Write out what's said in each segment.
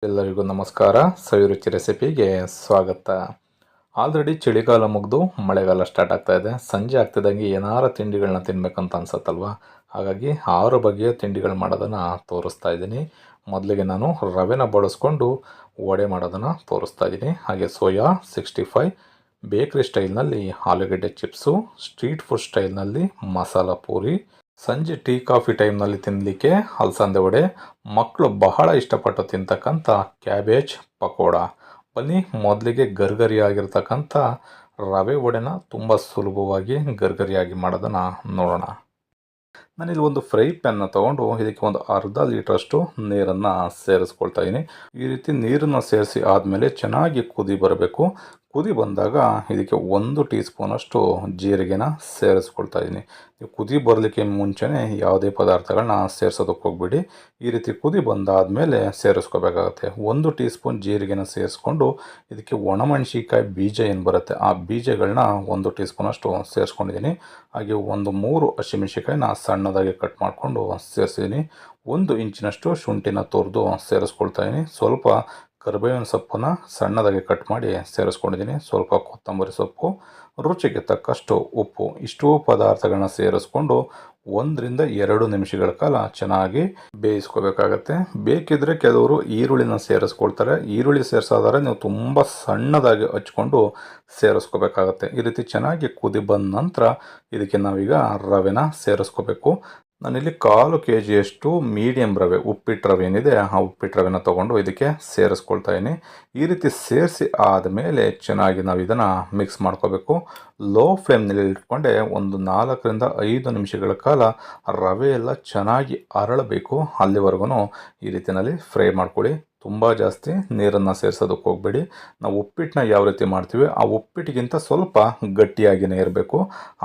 ಎಲ್ಲರಿಗೂ ನಮಸ್ಕಾರ. ಸವಿರುಚಿ ರೆಸಿಪಿಗೆ ಸ್ವಾಗತ. ಆಲ್ರೆಡಿ ಚಳಿಗಾಲ ಮುಗಿದು ಮಳೆಗಾಲ ಸ್ಟಾರ್ಟ್ ಆಗ್ತಾ ಇದೆ. ಸಂಜೆ ಆಗ್ತಿದ್ದಂಗೆ ಏನಾರ ತಿಂಡಿಗಳನ್ನ ತಿನ್ಬೇಕಂತ ಅನ್ಸತ್ತಲ್ವ. ಹಾಗಾಗಿ 6 ಬಗೆಯ ತಿಂಡಿಗಳು ಮಾಡೋದನ್ನು ತೋರಿಸ್ತಾ ಇದ್ದೀನಿ. ಮೊದಲಿಗೆ ನಾನು ರವೆನ ಬಳಸ್ಕೊಂಡು ವಡೆ ಮಾಡೋದನ್ನು ತೋರಿಸ್ತಾ ಇದ್ದೀನಿ. ಹಾಗೆ ಸೋಯಾ 65, ಬೇಕ್ರಿ ಸ್ಟೈಲ್ನಲ್ಲಿ ಆಲೂಗಡ್ಡೆ ಚಿಪ್ಸು, ಸ್ಟ್ರೀಟ್ ಫುಡ್ ಸ್ಟೈಲ್ನಲ್ಲಿ ಮಸಾಲ ಪೂರಿ, ಸಂಜೆ ಟೀ ಕಾಫಿ ಟೈಮ್ನಲ್ಲಿ ತಿನ್ನಲಿಕ್ಕೆ ಅಲಸಂದೆ ವಡೆ, ಮಕ್ಕಳು ಬಹಳ ಇಷ್ಟಪಟ್ಟು ತಿಂತಕ್ಕಂಥ ಕ್ಯಾಬೇಜ್ ಪಕೋಡ. ಬನ್ನಿ ಮೊದಲಿಗೆ ಗರ್ಗರಿಯಾಗಿರ್ತಕ್ಕಂಥ ರವೆ ವಡೆನ ತುಂಬ ಸುಲಭವಾಗಿ ಗರ್ಗರಿಯಾಗಿ ಮಾಡೋದನ್ನು ನೋಡೋಣ. ನಾನಿಲ್ಲಿ ಒಂದು ಫ್ರೈ ಪ್ಯಾನ್ನ ತೊಗೊಂಡು ಇದಕ್ಕೆ ಒಂದು ಅರ್ಧ ಲೀಟ್ರಷ್ಟು ನೀರನ್ನು ಸೇರಿಸ್ಕೊಳ್ತಾ ಇದ್ದೀನಿ. ಈ ರೀತಿ ನೀರನ್ನು ಸೇರಿಸಿ ಆದಮೇಲೆ ಚೆನ್ನಾಗಿ ಕುದಿ ಬರಬೇಕು. ಕುದಿ ಬಂದಾಗ ಇದಕ್ಕೆ 1 ಟೀ ಸ್ಪೂನಷ್ಟು ಜೀರಿಗೆನ ಸೇರಿಸ್ಕೊಳ್ತಾ ಇದ್ದೀನಿ. ನೀವು ಕುದಿ ಬರಲಿಕ್ಕೆ ಮುಂಚೆನೇ ಯಾವುದೇ ಪದಾರ್ಥಗಳನ್ನ ಸೇರಿಸೋದಕ್ಕೆ ಹೋಗ್ಬಿಡಿ. ಈ ರೀತಿ ಕುದಿ ಬಂದಾದಮೇಲೆ ಸೇರಿಸ್ಕೋಬೇಕಾಗತ್ತೆ. 1 ಟೀ ಸ್ಪೂನ್ ಜೀರಿಗೆನ ಸೇರಿಸ್ಕೊಂಡು ಇದಕ್ಕೆ ಒಣಮೆಣಸಿಕಾಯಿ ಬೀಜ ಏನು ಬರುತ್ತೆ ಆ ಬೀಜಗಳನ್ನ 1 ಟೀ ಸ್ಪೂನಷ್ಟು ಸೇರಿಸ್ಕೊಂಡಿದ್ದೀನಿ. ಹಾಗೆ ಒಂದು 3 ಹಸಿಮೆಣಸಿಕಾಯಿನ ಸಣ್ಣದಾಗಿ ಕಟ್ ಮಾಡಿಕೊಂಡು ಸೇರಿಸಿದ್ದೀನಿ. 1 ಇಂಚಿನಷ್ಟು ಶುಂಠಿನ ತುರಿದು ಸೇರಿಸ್ಕೊಳ್ತಾ ಇದ್ದೀನಿ. ಸ್ವಲ್ಪ ಕರಿಬೇವಿನ ಸೊಪ್ಪನ್ನು ಸಣ್ಣದಾಗಿ ಕಟ್ ಮಾಡಿ ಸೇರಿಸ್ಕೊಂಡಿದ್ದೀನಿ. ಸ್ವಲ್ಪ ಕೊತ್ತಂಬರಿ ಸೊಪ್ಪು, ರುಚಿಗೆ ತಕ್ಕಷ್ಟು ಉಪ್ಪು. ಇಷ್ಟೂ ಪದಾರ್ಥಗಳನ್ನ ಸೇರಿಸ್ಕೊಂಡು 1 ರಿಂದ 2 ನಿಮಿಷಗಳ ಕಾಲ ಚೆನ್ನಾಗಿ ಬೇಯಿಸ್ಕೋಬೇಕಾಗತ್ತೆ. ಬೇಕಿದ್ರೆ ಕೆಲವರು ಈರುಳ್ಳಿನ ಸೇರಿಸ್ಕೊಳ್ತಾರೆ. ಈರುಳ್ಳಿ ಸೇರಿಸೋದಾದ್ರೆ ನೀವು ತುಂಬ ಸಣ್ಣದಾಗಿ ಹಚ್ಕೊಂಡು ಸೇರಿಸ್ಕೋಬೇಕಾಗತ್ತೆ. ಈ ರೀತಿ ಚೆನ್ನಾಗಿ ಕುದಿ ಬಂದ ನಂತರ ಇದಕ್ಕೆ ನಾವೀಗ ರವೆನ ಸೇರಿಸ್ಕೋಬೇಕು. ನಾನಿಲ್ಲಿ 1/4 kgಯಷ್ಟು ಮೀಡಿಯಮ್ ರವೆ, ಉಪ್ಪಿಟ್ಟು ರವೆ ಏನಿದೆ ಆ ಉಪ್ಪಿಟ್ಟು ರವೆನ ತೊಗೊಂಡು ಇದಕ್ಕೆ ಸೇರಿಸ್ಕೊಳ್ತಾ ಇದ್ದೀನಿ. ಈ ರೀತಿ ಸೇರಿಸಿ ಆದಮೇಲೆ ಚೆನ್ನಾಗಿ ನಾವು ಇದನ್ನು ಮಿಕ್ಸ್ ಮಾಡ್ಕೋಬೇಕು. ಲೋ ಫ್ಲೇಮ್ನಲ್ಲಿ ಇಟ್ಕೊಂಡೆ ಒಂದು 4 ರಿಂದ 5 ನಿಮಿಷಗಳ ಕಾಲ ರವೆ ಎಲ್ಲ ಚೆನ್ನಾಗಿ ಅರಳಬೇಕು. ಅಲ್ಲಿವರೆಗೂ ಈ ರೀತಿಯಲ್ಲಿ ಫ್ರೈ ಮಾಡ್ಕೊಳ್ಳಿ. ತುಂಬ ಜಾಸ್ತಿ ನೀರನ್ನು ಸೇರಿಸೋದಕ್ಕೆ ಹೋಗಬೇಡಿ. ನಾವು ಉಪ್ಪಿಟ್ಟನ್ನ ಯಾವ ರೀತಿ ಮಾಡ್ತೀವಿ ಆ ಉಪ್ಪಿಟ್ಟಿಗಿಂತ ಸ್ವಲ್ಪ ಗಟ್ಟಿಯಾಗಿಯೇ ಇರಬೇಕು.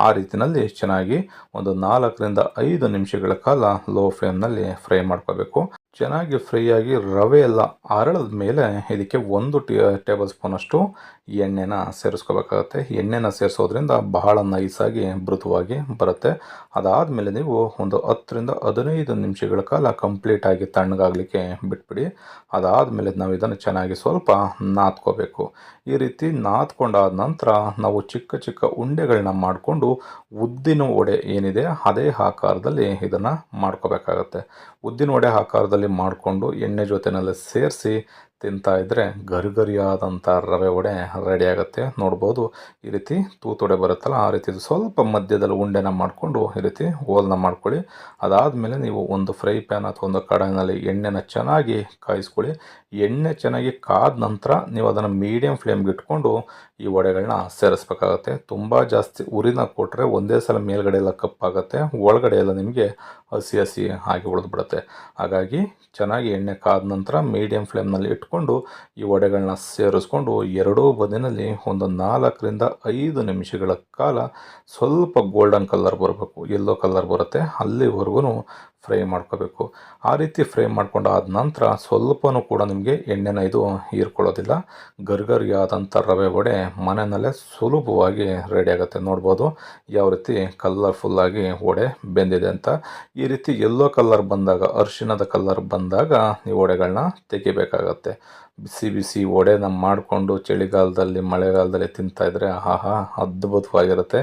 ಆ ರೀತಿಯಲ್ಲಿ ಚೆನ್ನಾಗಿ ಒಂದು 4 ರಿಂದ 5 ನಿಮಿಷಗಳ ಕಾಲ ಲೋ ಫ್ಲೇಮ್ನಲ್ಲಿ ಫ್ರೈ ಮಾಡ್ಕೋಬೇಕು. ಚೆನ್ನಾಗಿ ಫ್ರೈ ಆಗಿ ರವೆ ಎಲ್ಲ ಅರಳಿದ ಮೇಲೆ ಇದಕ್ಕೆ 1 ಟೇಬಲ್ ಸ್ಪೂನಷ್ಟು ಎಣ್ಣೆನ ಸೇರಿಸ್ಕೋಬೇಕಾಗತ್ತೆ. ಎಣ್ಣೆನ ಸೇರಿಸೋದ್ರಿಂದ ಬಹಳ ನೈಸಾಗಿ ಮೃದುವಾಗಿ ಬರುತ್ತೆ. ಅದಾದಮೇಲೆ ನೀವು ಒಂದು 10 ರಿಂದ 15 ನಿಮಿಷಗಳ ಕಾಲ ಕಂಪ್ಲೀಟಾಗಿ ತಣ್ಣಗಾಗಲಿಕ್ಕೆ ಬಿಟ್ಬಿಡಿ. ಅದಾದಮೇಲೆ ನಾವು ಇದನ್ನು ಚೆನ್ನಾಗಿ ಸ್ವಲ್ಪ ನಾದ್ಕೋಬೇಕು. ಈ ರೀತಿ ನಾದ್ಕೊಂಡಾದ ನಂತರ ನಾವು ಚಿಕ್ಕ ಚಿಕ್ಕ ಉಂಡೆಗಳನ್ನ ಮಾಡಿಕೊಂಡು ಉದ್ದಿನ ವಡೆ ಏನಿದೆ ಅದೇ ಆಕಾರದಲ್ಲಿ ಇದನ್ನು ಮಾಡ್ಕೋಬೇಕಾಗತ್ತೆ. ಉದ್ದಿನ ವಡೆ ಆಕಾರದಲ್ಲಿ ಮಾಡಿಕೊಂಡು ಎಣ್ಣೆ ಜೊತೆನಲ್ಲಿ ಸೇರಿಸಿ ತಿಂತಾ ಇದ್ದರೆ ಗರಿಗರಿಯಾದಂಥ ರವೆ ವಡೆ ರೆಡಿ ಆಗುತ್ತೆ. ನೋಡ್ಬೋದು ಈ ರೀತಿ ತೂತುಡೆ ಬರುತ್ತಲ್ಲ ಆ ರೀತಿ ಸ್ವಲ್ಪ ಮಧ್ಯದಲ್ಲಿ ಉಂಡೆನ ಮಾಡಿಕೊಂಡು ಈ ರೀತಿ ಹೋಲ್ನ ಮಾಡ್ಕೊಳ್ಳಿ. ಅದಾದಮೇಲೆ ನೀವು ಒಂದು ಫ್ರೈ ಪ್ಯಾನ್ ಅಥವಾ ಒಂದು ಕಡಾಯಿನಲ್ಲಿ ಎಣ್ಣೆನ ಚೆನ್ನಾಗಿ ಕಾಯಿಸ್ಕೊಳ್ಳಿ. ಎಣ್ಣೆ ಚೆನ್ನಾಗಿ ಕಾದ ನಂತರ ನೀವು ಅದನ್ನು ಮೀಡಿಯಮ್ ಫ್ಲೇಮ್ಗೆ ಇಟ್ಕೊಂಡು ಈ ವಡೆಗಳನ್ನ ಸೇರಿಸ್ಬೇಕಾಗತ್ತೆ. ತುಂಬ ಜಾಸ್ತಿ ಉರಿನ ಕೊಟ್ಟರೆ ಒಂದೇ ಸಲ ಮೇಲ್ಗಡೆ ಎಲ್ಲ ಕಪ್ಪಾಗುತ್ತೆ, ಒಳಗಡೆ ಎಲ್ಲ ನಿಮಗೆ ಹಸಿ ಹಸಿ ಆಗಿ ಉಳಿದ್ಬಿಡುತ್ತೆ. ಹಾಗಾಗಿ ಚೆನ್ನಾಗಿ ಎಣ್ಣೆ ಕಾದ ನಂತರ ಮೀಡಿಯಮ್ ಫ್ಲೇಮ್ನಲ್ಲಿ ಇಟ್ಕೊಂಡು ಈ ವಡೆಗಳನ್ನ ಸೇರಿಸ್ಕೊಂಡು ಎರಡೂ ಬದಿನಲ್ಲಿ ಒಂದು 4 ರಿಂದ 5 ನಿಮಿಷಗಳ ಕಾಲ ಸ್ವಲ್ಪ ಗೋಲ್ಡನ್ ಕಲರ್ ಬರಬೇಕು, ಯೆಲ್ಲೋ ಕಲರ್ ಬರುತ್ತೆ ಅಲ್ಲಿವರೆಗೂ ಫ್ರೈ ಮಾಡ್ಕೋಬೇಕು. ಆ ರೀತಿ ಫ್ರೈ ಮಾಡ್ಕೊಂಡಾದ ನಂತರ ಸ್ವಲ್ಪನೂ ಕೂಡ ನಿಮಗೆ ಎಣ್ಣೆನ ಇದು ಹೀರ್ಕೊಳ್ಳೋದಿಲ್ಲ. ಗರ್ಗರಿಯಾದಂಥ ರವೆ ವಡೆ ಮನೆಯಲ್ಲೇ ಸುಲಭವಾಗಿ ರೆಡಿ ಆಗುತ್ತೆ. ನೋಡ್ಬೋದು ಯಾವ ರೀತಿ ಕಲರ್ಫುಲ್ಲಾಗಿ ವಡೆ ಬೆಂದಿದೆ ಅಂತ. ಈ ರೀತಿ ಯೆಲ್ಲೋ ಕಲರ್ ಬಂದಾಗ, ಅರಿಶಿಣದ ಕಲರ್ ಬಂದಾಗ ಈ ವಡೆಗಳನ್ನ ತೆಗಿಬೇಕಾಗತ್ತೆ. ಬಿಸಿ ಬಿಸಿ ವಡೆನ ಮಾಡಿಕೊಂಡು ಚಳಿಗಾಲದಲ್ಲಿ ಮಳೆಗಾಲದಲ್ಲಿ ತಿಂತಾಯಿದ್ರೆ ಆಹಾ ಅದ್ಭುತವಾಗಿರುತ್ತೆ.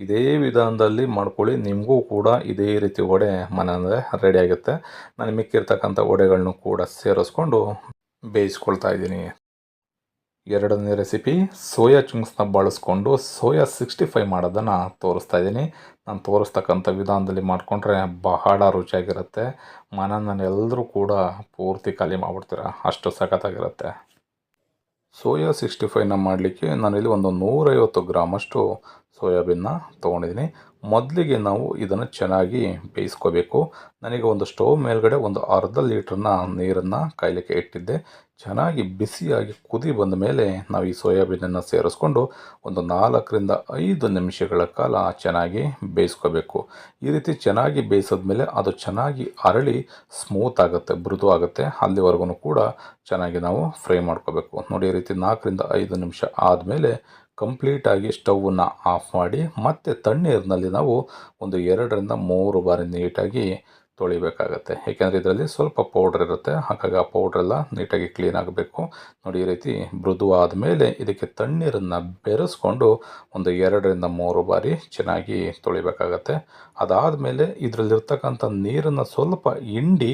ಇದೇ ವಿಧಾನದಲ್ಲಿ ಮಾಡ್ಕೊಳ್ಳಿ, ನಿಮಗೂ ಕೂಡ ಇದೇ ರೀತಿ ವಡೆ ಮನೆಯಲ್ಲೇ ರೆಡಿ ಆಗುತ್ತೆ. ನಾನು ಮಿಕ್ಕಿರ್ತಕ್ಕಂಥ ವಡೆಗಳನ್ನು ಕೂಡ ಸೇರಿಸ್ಕೊಂಡು ಬೇಯಿಸ್ಕೊಳ್ತಾ ಇದ್ದೀನಿ. ಎರಡನೇ ರೆಸಿಪಿ ಸೋಯಾ ಚಂಕ್ಸ್ನ ಬಳಸ್ಕೊಂಡು ಸೋಯಾ 65 ಮಾಡೋದನ್ನು ತೋರಿಸ್ತಾ ಇದ್ದೀನಿ. ನಾನು ತೋರಿಸ್ತಕ್ಕಂಥ ವಿಧಾನದಲ್ಲಿ ಮಾಡಿಕೊಂಡ್ರೆ ಬಹಳ ರುಚಿಯಾಗಿರುತ್ತೆ. ಮನೆಯಲ್ಲಿ ಎಲ್ಲರೂ ಕೂಡ ಪೂರ್ತಿ ಖಾಲಿ ಮಾಡಿಬಿಡ್ತೀರ, ಅಷ್ಟು ಸಖತ್ತಾಗಿರುತ್ತೆ. ಸೋಯಾ 65ನ ಮಾಡಲಿಕ್ಕೆ ನಾನಿಲ್ಲಿ ಒಂದು 150 ಗ್ರಾಮಷ್ಟು ಸೋಯಾಬೀನ್ನ ತೊಗೊಂಡಿದ್ದೀನಿ. ಮೊದಲಿಗೆ ನಾವು ಇದನ್ನು ಚೆನ್ನಾಗಿ ಬೇಯಿಸ್ಕೋಬೇಕು. ನನಗೆ ಒಂದು ಸ್ಟವ್ ಮೇಲ್ಗಡೆ ಒಂದು ಅರ್ಧ ಲೀಟ್ರನ್ನ ನೀರನ್ನು ಕಾಯಲಿಕ್ಕೆ ಇಟ್ಟಿದ್ದೆ. ಚೆನ್ನಾಗಿ ಬಿಸಿಯಾಗಿ ಕುದಿ ಬಂದ ಮೇಲೆ ನಾವು ಈ ಸೋಯಾಬೀನನ್ನು ಸೇರಿಸ್ಕೊಂಡು ಒಂದು 4 ರಿಂದ 5 ನಿಮಿಷಗಳ ಕಾಲ ಚೆನ್ನಾಗಿ ಬೇಯಿಸ್ಕೋಬೇಕು. ಈ ರೀತಿ ಚೆನ್ನಾಗಿ ಬೇಯಿಸಿದ್ಮೇಲೆ ಅದು ಚೆನ್ನಾಗಿ ಅರಳಿ ಸ್ಮೂತ್ ಆಗುತ್ತೆ, ಮೃದು ಆಗುತ್ತೆ. ಅಲ್ಲಿವರೆಗೂ ಕೂಡ ಚೆನ್ನಾಗಿ ನಾವು ಫ್ರೈ ಮಾಡ್ಕೋಬೇಕು. ನೋಡಿ ಈ ರೀತಿ 4 ರಿಂದ 5 ನಿಮಿಷ ಆದಮೇಲೆ ಕಂಪ್ಲೀಟಾಗಿ ಸ್ಟವನ್ನು ಆಫ್ ಮಾಡಿ ಮತ್ತೆ ತಣ್ಣೀರಿನಲ್ಲಿ ನಾವು ಒಂದು 2 ರಿಂದ 3 ಬಾರಿ ನೀಟಾಗಿ ತೊಳಿಬೇಕಾಗತ್ತೆ. ಏಕೆಂದರೆ ಇದರಲ್ಲಿ ಸ್ವಲ್ಪ ಪೌಡ್ರ್ ಇರುತ್ತೆ, ಹಾಗಾಗಿ ಆ ಪೌಡ್ರೆಲ್ಲ ನೀಟಾಗಿ ಕ್ಲೀನ್ ಆಗಬೇಕು. ನೋಡಿ, ಈ ರೀತಿ ಮೃದುವಾದ ಮೇಲೆ ಇದಕ್ಕೆ ತಣ್ಣೀರನ್ನು ಬೆರೆಸ್ಕೊಂಡು ಒಂದು 2 ರಿಂದ 3 ಬಾರಿ ಚೆನ್ನಾಗಿ ತೊಳಿಬೇಕಾಗತ್ತೆ. ಅದಾದಮೇಲೆ ಇದರಲ್ಲಿರ್ತಕ್ಕಂಥ ನೀರನ್ನು ಸ್ವಲ್ಪ ಹಿಂಡಿ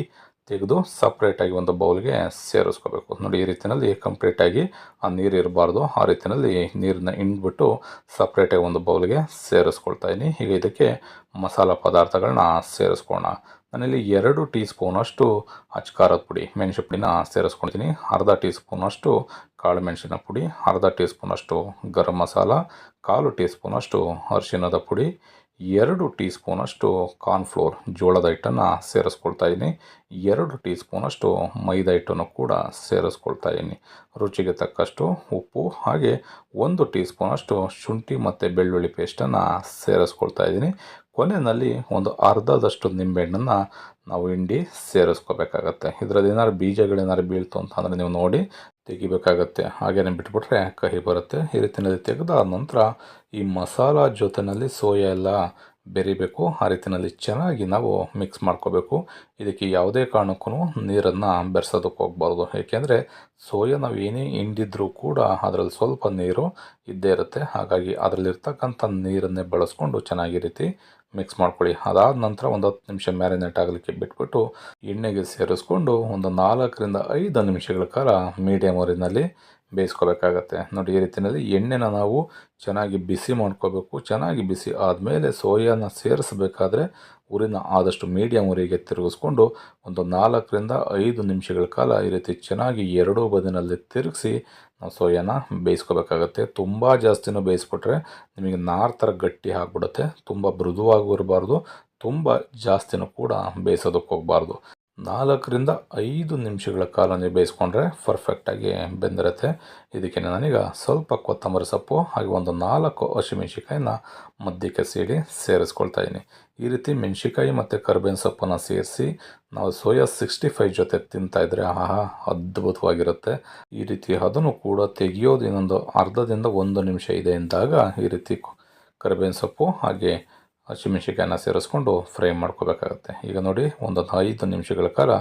ತೆಗೆದು ಸಪ್ರೇಟಾಗಿ ಒಂದು ಬೌಲ್ಗೆ ಸೇರಿಸ್ಕೋಬೇಕು. ನೋಡಿ, ಈ ರೀತಿಯಲ್ಲಿ ಕಂಪ್ಲೀಟಾಗಿ ಆ ನೀರು ಇರಬಾರ್ದು, ಆ ರೀತಿಯಲ್ಲಿ ನೀರನ್ನ ಹಿಂಡ್ಬಿಟ್ಟು ಸಪ್ರೇಟಾಗಿ ಒಂದು ಬೌಲ್ಗೆ ಸೇರಿಸ್ಕೊಳ್ತಾ ಇದ್ದೀನಿ. ಈಗ ಇದಕ್ಕೆ ಮಸಾಲ ಪದಾರ್ಥಗಳನ್ನ ಸೇರಿಸ್ಕೊಳ್ಳೋಣ. ನಾನಿಲ್ಲಿ 2 ಟೀ ಸ್ಪೂನಷ್ಟು ಅಚ್ಕಾರದ ಪುಡಿ, ಮೆಣಸು ಪುಡಿನ ಸೇರಿಸ್ಕೊಳ್ತೀನಿ. ಅರ್ಧ ಟೀ ಸ್ಪೂನಷ್ಟು ಕಾಳು ಮೆಣಸಿನ ಪುಡಿ, ಅರ್ಧ ಟೀ ಸ್ಪೂನಷ್ಟು ಗರಂ ಮಸಾಲ, 1/4 ಟೀ ಸ್ಪೂನಷ್ಟು ಅರಿಶಿಣದ ಪುಡಿ, 2 ಟೀ ಸ್ಪೂನಷ್ಟು ಕಾರ್ನ್ಫ್ಲೋರ್ ಜೋಳದ ಹಿಟ್ಟನ್ನು ಸೇರಿಸ್ಕೊಳ್ತಾ ಇದ್ದೀನಿ. 2 ಟೀ ಸ್ಪೂನಷ್ಟು ಮೈದಾ ಹಿಟ್ಟನ್ನು ಕೂಡ ಸೇರಿಸ್ಕೊಳ್ತಾ ಇದ್ದೀನಿ. ರುಚಿಗೆ ತಕ್ಕಷ್ಟು ಉಪ್ಪು, ಹಾಗೆ 1 ಟೀ ಸ್ಪೂನಷ್ಟು ಶುಂಠಿ ಮತ್ತು ಬೆಳ್ಳುಳ್ಳಿ ಪೇಸ್ಟನ್ನು ಸೇರಿಸ್ಕೊಳ್ತಾ ಇದ್ದೀನಿ. ಕೊನೆಯಲ್ಲಿ ಒಂದು ಅರ್ಧದಷ್ಟು ನಿಂಬೆಹಣ್ಣನ್ನು ನಾವು ಹಿಂಡಿ ಸೇರಿಸ್ಕೋಬೇಕಾಗತ್ತೆ. ಇದರಲ್ಲಿ ಏನಾದ್ರು ಬೀಜಗಳೇನಾದ್ರು ಬೀಳ್ತು ಅಂತಂದರೆ ನೀವು ನೋಡಿ ತೆಗಿಬೇಕಾಗತ್ತೆ. ಹಾಗೇನೆ ಬಿಟ್ಬಿಟ್ರೆ ಕಹಿ ಬರುತ್ತೆ. ಈ ರೀತಿಯಲ್ಲಿ ತೆಗೆದಾದ ನಂತರ ಈ ಮಸಾಲ ಜೊತೆಯಲ್ಲಿ ಸೋಯಾ ಎಲ್ಲ ಬೆರಿಬೇಕು. ಆ ರೀತಿಯಲ್ಲಿ ಚೆನ್ನಾಗಿ ನಾವು ಮಿಕ್ಸ್ ಮಾಡ್ಕೋಬೇಕು. ಇದಕ್ಕೆ ಯಾವುದೇ ಕಾರಣಕ್ಕೂ ನೀರನ್ನು ಬೆರೆಸೋದಕ್ಕೆ ಹೋಗ್ಬಾರ್ದು. ಏಕೆಂದರೆ ಸೋಯಾ ನಾವು ಏನೇ ಹಿಂಡಿದ್ರೂ ಕೂಡ ಅದರಲ್ಲಿ ಸ್ವಲ್ಪ ನೀರು ಇದ್ದೇ ಇರುತ್ತೆ. ಹಾಗಾಗಿ ಅದರಲ್ಲಿರ್ತಕ್ಕಂಥ ನೀರನ್ನೇ ಬಳಸ್ಕೊಂಡು ಚೆನ್ನಾಗಿ ರೀತಿ ಮಿಕ್ಸ್ ಮಾಡ್ಕೊಳ್ಳಿ. ಅದಾದ ನಂತರ ಒಂದು 10 ನಿಮಿಷ ಮ್ಯಾರಿನೇಟ್ ಆಗಲಿಕ್ಕೆ ಬಿಟ್ಬಿಟ್ಟು ಎಣ್ಣೆಗೆ ಸೇರಿಸ್ಕೊಂಡು ಒಂದು 4 ರಿಂದ 5 ನಿಮಿಷಗಳ ಕಾಲ ಮೀಡಿಯಮ್ ಊರಿನಲ್ಲಿ ಬೇಯಿಸ್ಕೋಬೇಕಾಗತ್ತೆ. ನೋಡಿ, ಈ ರೀತಿಯಲ್ಲಿ ಎಣ್ಣೆನ ನಾವು ಚೆನ್ನಾಗಿ ಬಿಸಿ ಮಾಡ್ಕೋಬೇಕು. ಚೆನ್ನಾಗಿ ಬಿಸಿ ಆದಮೇಲೆ ಸೋಯಾನ ಸೇರಿಸಬೇಕಾದ್ರೆ ಉರಿನ ಆದಷ್ಟು ಮೀಡಿಯಮ್ ಉರಿಗೆ ತಿರುಗಿಸ್ಕೊಂಡು ಒಂದು 4 ರಿಂದ 5 ನಿಮಿಷಗಳ ಕಾಲ ಈ ರೀತಿ ಚೆನ್ನಾಗಿ ಎರಡೂ ಬದಿನಲ್ಲಿ ತಿರುಗಿಸಿ ನಾವು ಸೋಯಾನ ಬೇಯಿಸ್ಕೋಬೇಕಾಗತ್ತೆ. ತುಂಬ ಜಾಸ್ತಿನೂ ಬೇಯಿಸ್ಬಿಟ್ರೆ ನಿಮಗೆ ನಾರು ಥರ ಗಟ್ಟಿ ಆಗಿಬಿಡುತ್ತೆ. ತುಂಬ ಮೃದುವಾಗೂ ಇರಬಾರ್ದು, ತುಂಬ ಜಾಸ್ತಿನೂ ಕೂಡ ಬೇಯಿಸೋದಕ್ಕೆ ಹೋಗಬಾರ್ದು. 4 ರಿಂದ 5 ನಿಮಿಷಗಳ ಕಾಲ ನೀವು ಬೇಯಿಸ್ಕೊಂಡ್ರೆ ಪರ್ಫೆಕ್ಟಾಗಿ ಬೆಂದಿರುತ್ತೆ. ಇದಕ್ಕೆ ನಾನೀಗ ಸ್ವಲ್ಪ ಕೊತ್ತಂಬರಿ ಸೊಪ್ಪು ಹಾಗೆ ಒಂದು 4 ಹಸಿಮೆಣ್ಸಿಕಾಯಿನ ಮಧ್ಯಕ್ಕೆ ಸೀಳಿ ಸೇರಿಸ್ಕೊಳ್ತಾ ಇದ್ದೀನಿ. ಈ ರೀತಿ ಮೆಣಸಿಕಾಯಿ ಮತ್ತು ಕರಿಬೇವಿನ ಸೊಪ್ಪನ್ನು ಸೇರಿಸಿ ನಾವು ಸೋಯಾ 65 ಜೊತೆ ತಿಂತಾಯಿದ್ರೆ ಆಹಾ, ಅದ್ಭುತವಾಗಿರುತ್ತೆ. ಈ ರೀತಿ ಅದನ್ನು ಕೂಡ ತೆಗೆಯೋದು ಇನ್ನೊಂದು ಅರ್ಧದಿಂದ 1 ನಿಮಿಷ ಇದೆ ಅಂದಾಗ ಈ ರೀತಿ ಕರಿಬೇವಿನ ಸೊಪ್ಪು ಹಾಗೆ ಹಸಿಮೆಣ್ಸಿಕಾಯಿನ ಸೇರಿಸ್ಕೊಂಡು ಫ್ರೈ ಮಾಡ್ಕೋಬೇಕಾಗತ್ತೆ. ಈಗ ನೋಡಿ, ಒಂದು 5 ನಿಮಿಷಗಳ ಕಾಲ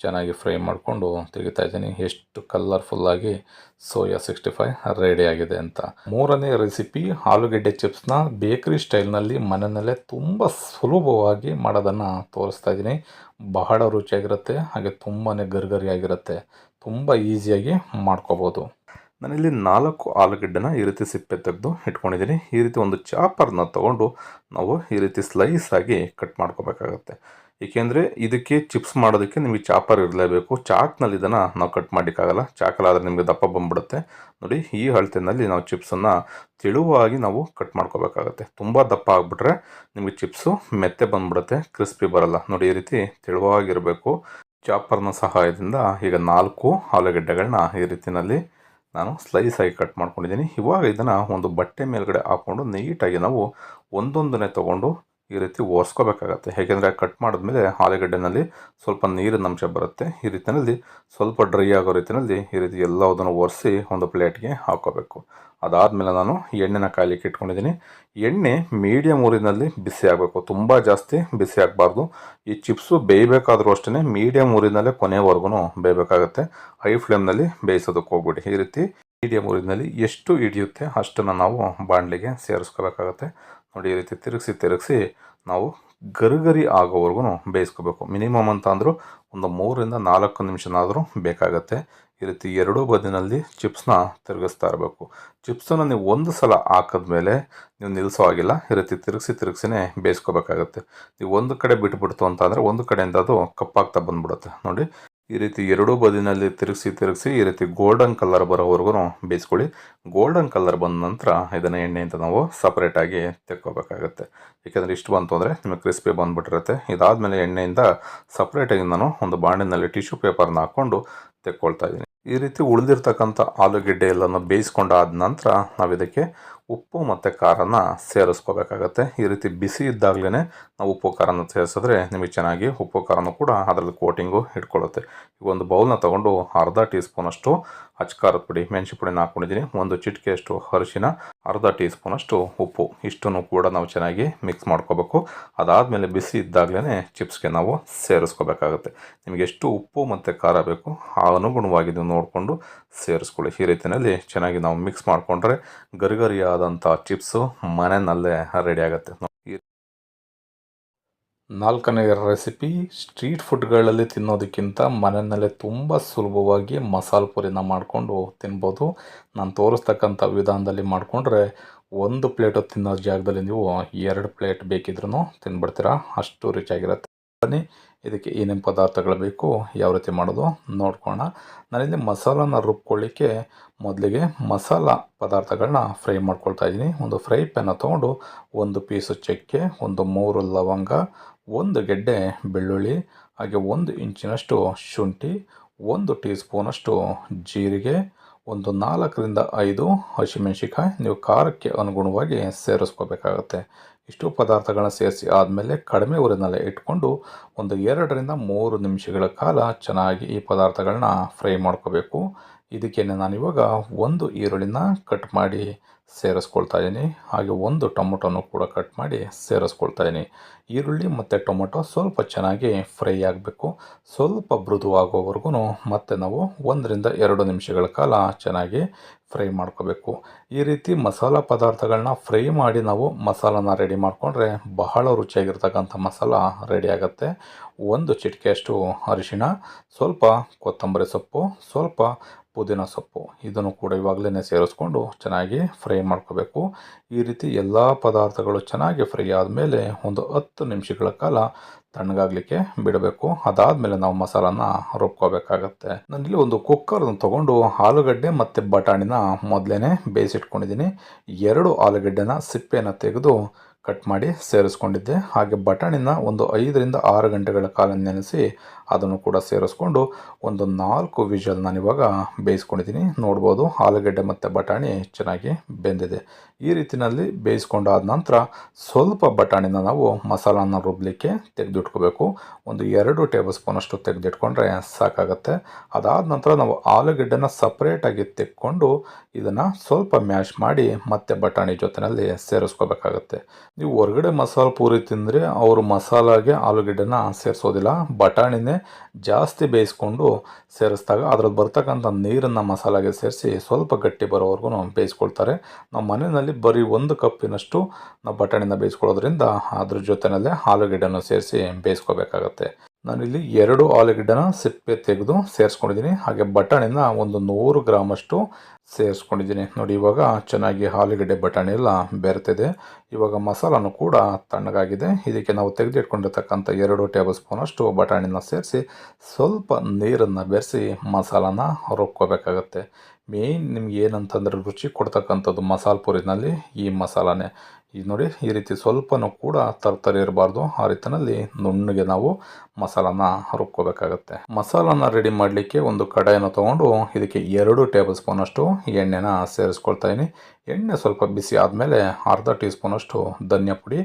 ಚೆನ್ನಾಗಿ ಫ್ರೈ ಮಾಡಿಕೊಂಡು ತೆಗಿತಾ ಇದ್ದೀನಿ. ಎಷ್ಟು ಕಲರ್ಫುಲ್ಲಾಗಿ ಸೋಯಾ 65 ರೆಡಿ ಆಗಿದೆ ಅಂತ. 3ನೇ ರೆಸಿಪಿ ಆಲೂಗೆಡ್ಡೆ ಚಿಪ್ಸ್ನ ಬೇಕರಿ ಸ್ಟೈಲ್ನಲ್ಲಿ ಮನೆಯಲ್ಲೇ ತುಂಬ ಸುಲಭವಾಗಿ ಮಾಡೋದನ್ನು ತೋರಿಸ್ತಾ ಇದ್ದೀನಿ. ಬಹಳ ರುಚಿಯಾಗಿರುತ್ತೆ, ಹಾಗೆ ತುಂಬಾ ಗರಿಗರಿಯಾಗಿರುತ್ತೆ. ತುಂಬ ಈಸಿಯಾಗಿ ಮಾಡ್ಕೋಬೋದು. ನಾನಿಲ್ಲಿ 4 ಆಲೂಗೆಡ್ಡೆನ ಈ ರೀತಿ ಸಿಪ್ಪೆ ತೆಗೆದು ಇಟ್ಕೊಂಡಿದ್ದೀನಿ. ಈ ರೀತಿ ಒಂದು ಚಾಪರ್ನ ತೊಗೊಂಡು ನಾವು ಈ ರೀತಿ ಸ್ಲೈಸ್ ಆಗಿ ಕಟ್ ಮಾಡ್ಕೋಬೇಕಾಗತ್ತೆ. ಏಕೆಂದರೆ ಇದಕ್ಕೆ ಚಿಪ್ಸ್ ಮಾಡೋದಕ್ಕೆ ನಿಮಗೆ ಚಾಪರ್ ಇರಲೇಬೇಕು. ಚಾಕ್ನಲ್ಲಿ ಇದನ್ನು ನಾವು ಕಟ್ ಮಾಡೋಕ್ಕಾಗಲ್ಲ. ಚಾಕಲಾದರೆ ನಿಮಗೆ ದಪ್ಪ ಬಂದ್ಬಿಡುತ್ತೆ. ನೋಡಿ, ಈ ಅಳತೆಯಲ್ಲಿ ನಾವು ಚಿಪ್ಸನ್ನು ತೆಳುವಾಗಿ ನಾವು ಕಟ್ ಮಾಡ್ಕೋಬೇಕಾಗತ್ತೆ. ತುಂಬ ದಪ್ಪ ಆಗಿಬಿಟ್ರೆ ನಿಮಗೆ ಚಿಪ್ಸು ಮೆತ್ತೆ ಬಂದ್ಬಿಡುತ್ತೆ, ಕ್ರಿಸ್ಪಿ ಬರಲ್ಲ. ನೋಡಿ, ಈ ರೀತಿ ತೆಳುವಾಗಿರಬೇಕು. ಚಾಪರ್ನ ಸಹಾಯದಿಂದ ಈಗ 4 ಆಲೂಗೆಡ್ಡೆಗಳನ್ನ ಈ ರೀತಿಯಲ್ಲಿ ನಾನು ಸ್ಲೈಸ್ ಆಗಿ ಕಟ್ ಮಾಡ್ಕೊಂಡಿದ್ದೀನಿ. ಇವಾಗ ಇದನ್ನು ಒಂದು ಬಟ್ಟೆ ಮೇಲ್ಗಡೆ ಹಾಕ್ಕೊಂಡು ನೀಟಾಗಿ ನಾವು ಒಂದೊಂದನ್ನೇ ತೊಗೊಂಡು ಈ ರೀತಿ ಒರೆಸ್ಕೋಬೇಕಾಗತ್ತೆ. ಹೇಗೆಂದರೆ ಕಟ್ ಮಾಡಿದ್ಮೇಲೆ ಆಲೂಗಡ್ಡೆನಲ್ಲಿ ಸ್ವಲ್ಪ ನೀರಿನ ಅಂಶ ಬರುತ್ತೆ. ಈ ರೀತಿಯಲ್ಲಿ ಸ್ವಲ್ಪ ಡ್ರೈ ಆಗೋ ರೀತಿಯಲ್ಲಿ ಈ ರೀತಿ ಎಲ್ಲದನ್ನು ಒರೆಸಿ ಒಂದು ಪ್ಲೇಟ್ಗೆ ಹಾಕ್ಕೋಬೇಕು. ಅದಾದಮೇಲೆ ನಾನು ಎಣ್ಣೆನ ಕಾಯಲಿಕ್ಕೆ ಇಟ್ಕೊಂಡಿದ್ದೀನಿ. ಎಣ್ಣೆ ಮೀಡಿಯಮ್ ಊರಿನಲ್ಲಿ ಬಿಸಿ ಆಗಬೇಕು, ತುಂಬ ಜಾಸ್ತಿ ಬಿಸಿ ಆಗಬಾರ್ದು. ಈ ಚಿಪ್ಸು ಬೇಯಬೇಕಾದ್ರೂ ಅಷ್ಟೇ ಮೀಡಿಯಮ್ ಊರಿನಲ್ಲೇ ಕೊನೆವರೆಗೂ ಬೇಯಬೇಕಾಗತ್ತೆ. ಹೈ ಫ್ಲೇಮ್ನಲ್ಲಿ ಬೇಯಿಸೋದಕ್ಕೆ ಹೋಗ್ಬಿಡಿ. ಈ ರೀತಿ ಮೀಡಿಯಮ್ ಊರಿನಲ್ಲಿ ಎಷ್ಟು ಹಿಡಿಯುತ್ತೆ ಅಷ್ಟನ್ನು ನಾವು ಬಾಣಲಿಗೆ ಸೇರಿಸ್ಕೋಬೇಕಾಗತ್ತೆ. ನೋಡಿ, ಈ ರೀತಿ ತಿರುಗಿಸಿ ನಾವು ಗರಿ ಆಗೋವರೆಗೂ ಬೇಯಿಸ್ಕೋಬೇಕು. ಮಿನಿಮಮ್ ಅಂತ ಅಂದರೂ ಒಂದು 3 ರಿಂದ 4 ನಿಮಿಷನಾದರೂ ಬೇಕಾಗತ್ತೆ. ಈ ರೀತಿ ಎರಡೂ ಬದಿನಲ್ಲಿ ಚಿಪ್ಸ್ನ ತಿರುಗಿಸ್ತಾ ಇರಬೇಕು. ಚಿಪ್ಸನ್ನು ನೀವು ಒಂದು ಸಲ ಹಾಕಿದ್ಮೇಲೆ ನೀವು ನಿಲ್ಲಿಸೋ ಆಗಿಲ್ಲ. ಈ ರೀತಿ ತಿರುಗಿಸಿನೇ ಬೇಯಿಸ್ಕೋಬೇಕಾಗತ್ತೆ. ನೀವು ಒಂದು ಕಡೆ ಬಿಟ್ಬಿಡ್ತು ಅಂತ ಅಂದರೆ ಒಂದು ಕಡೆಯಿಂದ ಅದು ಕಪ್ಪಾಗ್ತಾ ಬಂದ್ಬಿಡುತ್ತೆ. ನೋಡಿ, ಈ ರೀತಿ ಎರಡೂ ಬದಿನಲ್ಲಿ ತಿರುಗಿಸಿ ಈ ರೀತಿ ಗೋಲ್ಡನ್ ಕಲರ್ ಬರೋವರೆಗೂ ಬೇಯಿಸ್ಕೊಳ್ಳಿ. ಗೋಲ್ಡನ್ ಕಲರ್ ಬಂದ ನಂತರ ಇದನ್ನು ಎಣ್ಣೆಯಿಂದ ನಾವು ಸಪ್ರೇಟಾಗಿ ತೆಕ್ಕೋಬೇಕಾಗತ್ತೆ. ಏಕೆಂದರೆ ಇಷ್ಟು ಬಂತು ಅಂದರೆ ನಿಮಗೆ ಕ್ರಿಸ್ಪಿ ಬಂದುಬಿಟ್ಟಿರುತ್ತೆ. ಇದಾದಮೇಲೆ ಎಣ್ಣೆಯಿಂದ ಸಪ್ರೇಟಾಗಿ ನಾನು ಒಂದು ಬಾಣಲಿನಲ್ಲಿ ಟಿಶ್ಯೂ ಪೇಪರ್ನ ಹಾಕ್ಕೊಂಡು ತೆಕ್ಕೊಳ್ತಾ ಇದ್ದೀನಿ. ಈ ರೀತಿ ಉಳಿದಿರ್ತಕ್ಕಂಥ ಆಲೂಗೆಡ್ಡೆ ಎಲ್ಲನೂ ಬೇಯಿಸ್ಕೊಂಡಾದ ನಂತರ ನಾವು ಇದಕ್ಕೆ ಉಪ್ಪು ಮತ್ತು ಖಾರನ ಸೇರಿಸ್ಕೋಬೇಕಾಗತ್ತೆ. ಈ ರೀತಿ ಬಿಸಿ ಇದ್ದಾಗಲೇ ನಾವು ಉಪ್ಪು ಖಾರನ ಸೇರಿಸಿದ್ರೆ ನಿಮಗೆ ಚೆನ್ನಾಗಿ ಉಪ್ಪು ಖಾರನೂ ಕೂಡ ಅದರಲ್ಲಿ ಕೋಟಿಂಗು ಇಟ್ಕೊಳ್ಳುತ್ತೆ. ಈಗ ಒಂದು ಬೌಲ್ನ ತೊಗೊಂಡು ಅರ್ಧ ಟೀ ಸ್ಪೂನಷ್ಟು ಅಚ್ಕಾರದ ಪುಡಿ, ಮೆಣಸು ಪುಡಿನ ಹಾಕ್ಕೊಂಡಿದ್ದೀನಿ, ಒಂದು ಚಿಟಿಕೆಯಷ್ಟು ಅರಿಶಿನ, ಅರ್ಧ ಟೀ ಸ್ಪೂನಷ್ಟು ಉಪ್ಪು, ಇಷ್ಟನ್ನು ಕೂಡ ನಾವು ಚೆನ್ನಾಗಿ ಮಿಕ್ಸ್ ಮಾಡ್ಕೋಬೇಕು. ಅದಾದಮೇಲೆ ಬಿಸಿ ಇದ್ದಾಗಲೇ ಚಿಪ್ಸ್ಗೆ ನಾವು ಸೇರಿಸ್ಕೋಬೇಕಾಗುತ್ತೆ. ನಿಮಗೆ ಎಷ್ಟು ಉಪ್ಪು ಮತ್ತು ಖಾರ ಬೇಕು ಆ ಅನುಗುಣವಾಗಿ ನೀವು ನೋಡಿಕೊಂಡು ಸೇರಿಸ್ಕೊಳ್ಳಿ. ಈ ರೀತಿಯಲ್ಲಿ ಚೆನ್ನಾಗಿ ನಾವು ಮಿಕ್ಸ್ ಮಾಡಿಕೊಂಡ್ರೆ ಗರಿಗರಿಯಾದಂಥ ಚಿಪ್ಸು ಮನೆಯಲ್ಲೇ ರೆಡಿ ಆಗುತ್ತೆ. ನಾಲ್ಕನೇ ರೆಸಿಪಿ, ಸ್ಟ್ರೀಟ್ ಫುಡ್ಗಳಲ್ಲಿ ತಿನ್ನೋದಕ್ಕಿಂತ ಮನೆಯಲ್ಲೇ ತುಂಬ ಸುಲಭವಾಗಿ ಮಸಾಲೆ ಪುರಿನ ಮಾಡಿಕೊಂಡು ತಿನ್ಬೋದು. ನಾನು ತೋರಿಸ್ತಕ್ಕಂಥ ವಿಧಾನದಲ್ಲಿ ಮಾಡಿಕೊಂಡ್ರೆ ಒಂದು ಪ್ಲೇಟು ತಿನ್ನೋ ಜಾಗದಲ್ಲಿ ನೀವು 2 ಪ್ಲೇಟ್ ಬೇಕಿದ್ರೂ ತಿಂದ್ಬಿಡ್ತೀರಾ, ಅಷ್ಟು ರುಚಿಯಾಗಿರುತ್ತೆ. ಬನ್ನಿ ಇದಕ್ಕೆ ಏನೇನು ಪದಾರ್ಥಗಳು ಬೇಕು, ಯಾವ ರೀತಿ ಮಾಡೋದು ನೋಡ್ಕೊಳ್ಳೋಣ. ನಾನಿಲ್ಲಿ ಮಸಾಲಾನ ರುಬ್ಕೊಳ್ಳಿಕ್ಕೆ ಮೊದಲಿಗೆ ಮಸಾಲ ಪದಾರ್ಥಗಳನ್ನ ಫ್ರೈ ಮಾಡ್ಕೊಳ್ತಾ ಇದ್ದೀನಿ. ಒಂದು ಫ್ರೈ ಪ್ಯಾನ ತೊಗೊಂಡು 1 ಪೀಸು ಚಕ್ಕೆ, ಒಂದು 3 ಲವಂಗ, 1 ಗೆಡ್ಡೆ ಬೆಳ್ಳುಳ್ಳಿ, ಹಾಗೆ 1 ಇಂಚಿನಷ್ಟು ಶುಂಠಿ, 1 ಟೀ ಸ್ಪೂನಷ್ಟು ಜೀರಿಗೆ, ಒಂದು 4ರಿಂದ 5 ಹಸಿಮೆಣಸಿಕಾಯಿ ನೀವು ಖಾರಕ್ಕೆ ಅನುಗುಣವಾಗಿ ಸೇರಿಸ್ಕೋಬೇಕಾಗತ್ತೆ. ಇಷ್ಟು ಪದಾರ್ಥಗಳನ್ನ ಸೇರಿಸಿ ಆದಮೇಲೆ ಕಡಿಮೆ ಉರಿನಲ್ಲೇ ಇಟ್ಕೊಂಡು ಒಂದು 2ರಿಂದ 3 ನಿಮಿಷಗಳ ಕಾಲ ಚೆನ್ನಾಗಿ ಈ ಪದಾರ್ಥಗಳನ್ನ ಫ್ರೈ ಮಾಡ್ಕೋಬೇಕು. ಇದಕ್ಕೇನೆ ನಾನಿವಾಗ 1 ಈರುಳ್ಳಿನ ಕಟ್ ಮಾಡಿ ಸೇರಿಸ್ಕೊಳ್ತಾ ಇದ್ದೀನಿ, ಹಾಗೆ 1 ಟೊಮೊಟೊನೂ ಕೂಡ ಕಟ್ ಮಾಡಿ ಸೇರಿಸ್ಕೊಳ್ತಾ ಇದ್ದೀನಿ. ಈರುಳ್ಳಿ ಮತ್ತು ಟೊಮೊಟೊ ಸ್ವಲ್ಪ ಚೆನ್ನಾಗಿ ಫ್ರೈ ಆಗಬೇಕು. ಸ್ವಲ್ಪ ಮೃದುವಾಗೋವರೆಗೂ ಮತ್ತೆ ನಾವು 1ರಿಂದ 2 ನಿಮಿಷಗಳ ಕಾಲ ಚೆನ್ನಾಗಿ ಫ್ರೈ ಮಾಡ್ಕೋಬೇಕು. ಈ ರೀತಿ ಮಸಾಲ ಪದಾರ್ಥಗಳನ್ನ ಫ್ರೈ ಮಾಡಿ ನಾವು ಮಸಾಲಾನ ರೆಡಿ ಮಾಡಿಕೊಂಡ್ರೆ ಬಹಳ ರುಚಿಯಾಗಿರ್ತಕ್ಕಂಥ ಮಸಾಲ ರೆಡಿ ಆಗುತ್ತೆ. 1 ಚಿಟಿಕೆಯಷ್ಟು ಅರಿಶಿಣ, ಸ್ವಲ್ಪ ಕೊತ್ತಂಬರಿ ಸೊಪ್ಪು, ಸ್ವಲ್ಪ ಪುದೀನ ಸೊಪ್ಪು, ಇದನ್ನು ಕೂಡ ಇವಾಗಲೇ ಸೇರಿಸ್ಕೊಂಡು ಚೆನ್ನಾಗಿ ಫ್ರೈ ಮಾಡ್ಕೋಬೇಕು. ಈ ರೀತಿ ಎಲ್ಲ ಪದಾರ್ಥಗಳು ಚೆನ್ನಾಗಿ ಫ್ರೈ ಆದಮೇಲೆ ಒಂದು 10 ನಿಮಿಷಗಳ ಕಾಲ ತಣ್ಣಗಾಗಲಿಕ್ಕೆ ಬಿಡಬೇಕು. ಅದಾದಮೇಲೆ ನಾವು ಮಸಾಲಾನ ರುಬ್ಕೋಬೇಕಾಗತ್ತೆ. ನಾನಿಲ್ಲಿ ಒಂದು ಕುಕ್ಕರ್ನ ತೊಗೊಂಡು ಆಲೂಗಡ್ಡೆ ಮತ್ತು ಬಟಾಣಿನ ಮೊದಲೇ ಬೇಯಿಸಿಟ್ಕೊಂಡಿದ್ದೀನಿ. 2 ಆಲೂಗಡ್ಡೆನ ಸಿಪ್ಪೆನ ತೆಗೆದು ಕಟ್ ಮಾಡಿ ಸೇರಿಸ್ಕೊಂಡಿದ್ದೆ. ಹಾಗೆ ಬಟಾಣಿನ ಒಂದು 5ರಿಂದ 6 ಗಂಟೆಗಳ ಕಾಲ ನೆನೆಸಿ ಅದನ್ನು ಕೂಡ ಸೇರಿಸ್ಕೊಂಡು ಒಂದು 4 ವಿಷಲ್ ನಾನಿವಾಗ ಬೇಯಿಸ್ಕೊಂಡಿದ್ದೀನಿ. ನೋಡ್ಬೋದು ಆಲೂಗಡ್ಡೆ ಮತ್ತು ಬಟಾಣಿ ಚೆನ್ನಾಗಿ ಬೆಂದಿದೆ. ಈ ರೀತಿಯಲ್ಲಿ ಬೇಯಿಸ್ಕೊಂಡಾದ ನಂತರ ಸ್ವಲ್ಪ ಬಟಾಣಿನ ನಾವು ಮಸಾಲಾನ ರುಬ್ಬಲಿಕ್ಕೆ ತೆಗೆದಿಟ್ಕೋಬೇಕು. ಒಂದು 2 ಟೇಬಲ್ ಸ್ಪೂನಷ್ಟು ತೆಗೆದಿಟ್ಕೊಂಡ್ರೆ ಸಾಕಾಗತ್ತೆ. ಅದಾದ ನಂತರ ನಾವು ಆಲೂಗಡ್ಡೆನ ಸಪ್ರೇಟಾಗಿ ತೆಕ್ಕೊಂಡು ಇದನ್ನು ಸ್ವಲ್ಪ ಮ್ಯಾಶ್ ಮಾಡಿ ಮತ್ತೆ ಬಟಾಣಿ ಜೊತೆಯಲ್ಲಿ ಸೇರಿಸ್ಕೋಬೇಕಾಗತ್ತೆ. ನೀವು ಹೊರಗಡೆ ಮಸಾಲೆ ಪೂರಿ ತಿಂದರೆ ಅವರು ಮಸಾಲಾಗೆ ಆಲೂಗಡ್ಡೆನ ಸೇರಿಸೋದಿಲ್ಲ, ಬಟಾಣಿನೇ ಜಾಸ್ತಿ ಬೇಯಿಸ್ಕೊಂಡು ಸೇರಿಸಿದಾಗ ಅದರಲ್ಲಿ ಬರ್ತಕ್ಕಂಥ ನೀರನ್ನು ಮಸಾಲಾಗೆ ಸೇರಿಸಿ ಸ್ವಲ್ಪ ಗಟ್ಟಿ ಬರೋವರೆಗೂ ಬೇಯಿಸ್ಕೊಳ್ತಾರೆ. ನಾವು ಮನೆಯಲ್ಲಿ ಬರೀ 1 ಕಪ್ಪಿನಷ್ಟು ನಾವು ಬಟಾಣಿನ ಬೇಯಿಸ್ಕೊಳ್ಳೋದ್ರಿಂದ ಅದ್ರ ಜೊತೆಯಲ್ಲೇ ಆಲೂಗಡ್ಡೆನ ಸೇರಿಸಿ ಬೇಯಿಸ್ಕೋಬೇಕಾಗತ್ತೆ. ನಾನಿಲ್ಲಿ 2 ಆಲೂಗಡ್ಡೆನ ಸಿಪ್ಪೆ ತೆಗೆದು ಸೇರಿಸ್ಕೊಂಡಿದ್ದೀನಿ, ಹಾಗೆ ಬಟಾಣಿನ ಒಂದು 100 ಗ್ರಾಮಷ್ಟು ಸೇರಿಸ್ಕೊಂಡಿದ್ದೀನಿ. ನೋಡಿ ಇವಾಗ ಚೆನ್ನಾಗಿ ಆಲೂಗಡ್ಡೆ ಬಟಾಣಿ ಎಲ್ಲ ಬೆರೆತಿದೆ. ಇವಾಗ ಮಸಾಲಾನು ಕೂಡ ತಣ್ಣಗಾಗಿದೆ. ಇದಕ್ಕೆ ನಾವು ತೆಗೆದಿಟ್ಕೊಂಡಿರ್ತಕ್ಕಂಥ 2 ಟೇಬಲ್ ಸ್ಪೂನಷ್ಟು ಬಟಾಣಿನ ಸೇರಿಸಿ ಸ್ವಲ್ಪ ನೀರನ್ನು ಬೆರೆಸಿ ಮಸಾಲಾನ ರುಬ್ಕೋಬೇಕಾಗತ್ತೆ. ಮೇಯ್ನ್ ನಿಮ್ಗೆ ಏನಂತಂದರೆ ರುಚಿ ಕೊಡ್ತಕ್ಕಂಥದ್ದು ಮಸಾಲೆ ಪುರಿನಲ್ಲಿ ಈ ಮಸಾಲಾನೇ. ಈಗ ನೋಡಿ ಈ ರೀತಿ ಸ್ವಲ್ಪನೂ ಕೂಡ ತರ್ತರಿ ಇರಬಾರ್ದು, ಆ ರೀತಿಯಲ್ಲಿ ನುಣ್ಣಗೆ ನಾವು ಮಸಾಲಾನ ರುಬ್ಕೋಬೇಕಾಗತ್ತೆ. ಮಸಾಲಾನ ರೆಡಿ ಮಾಡಲಿಕ್ಕೆ ಒಂದು ಕಡಾಯಿನ ತೊಗೊಂಡು ಇದಕ್ಕೆ 2 ಟೇಬಲ್ ಸ್ಪೂನಷ್ಟು ಎಣ್ಣೆನ ಸೇರಿಸ್ಕೊಳ್ತಾ ಇದ್ದೀನಿ. ಎಣ್ಣೆ ಸ್ವಲ್ಪ ಬಿಸಿ ಆದಮೇಲೆ ಅರ್ಧ ಟೀ ಸ್ಪೂನಷ್ಟು ಧನಿಯಾ ಪುಡಿ,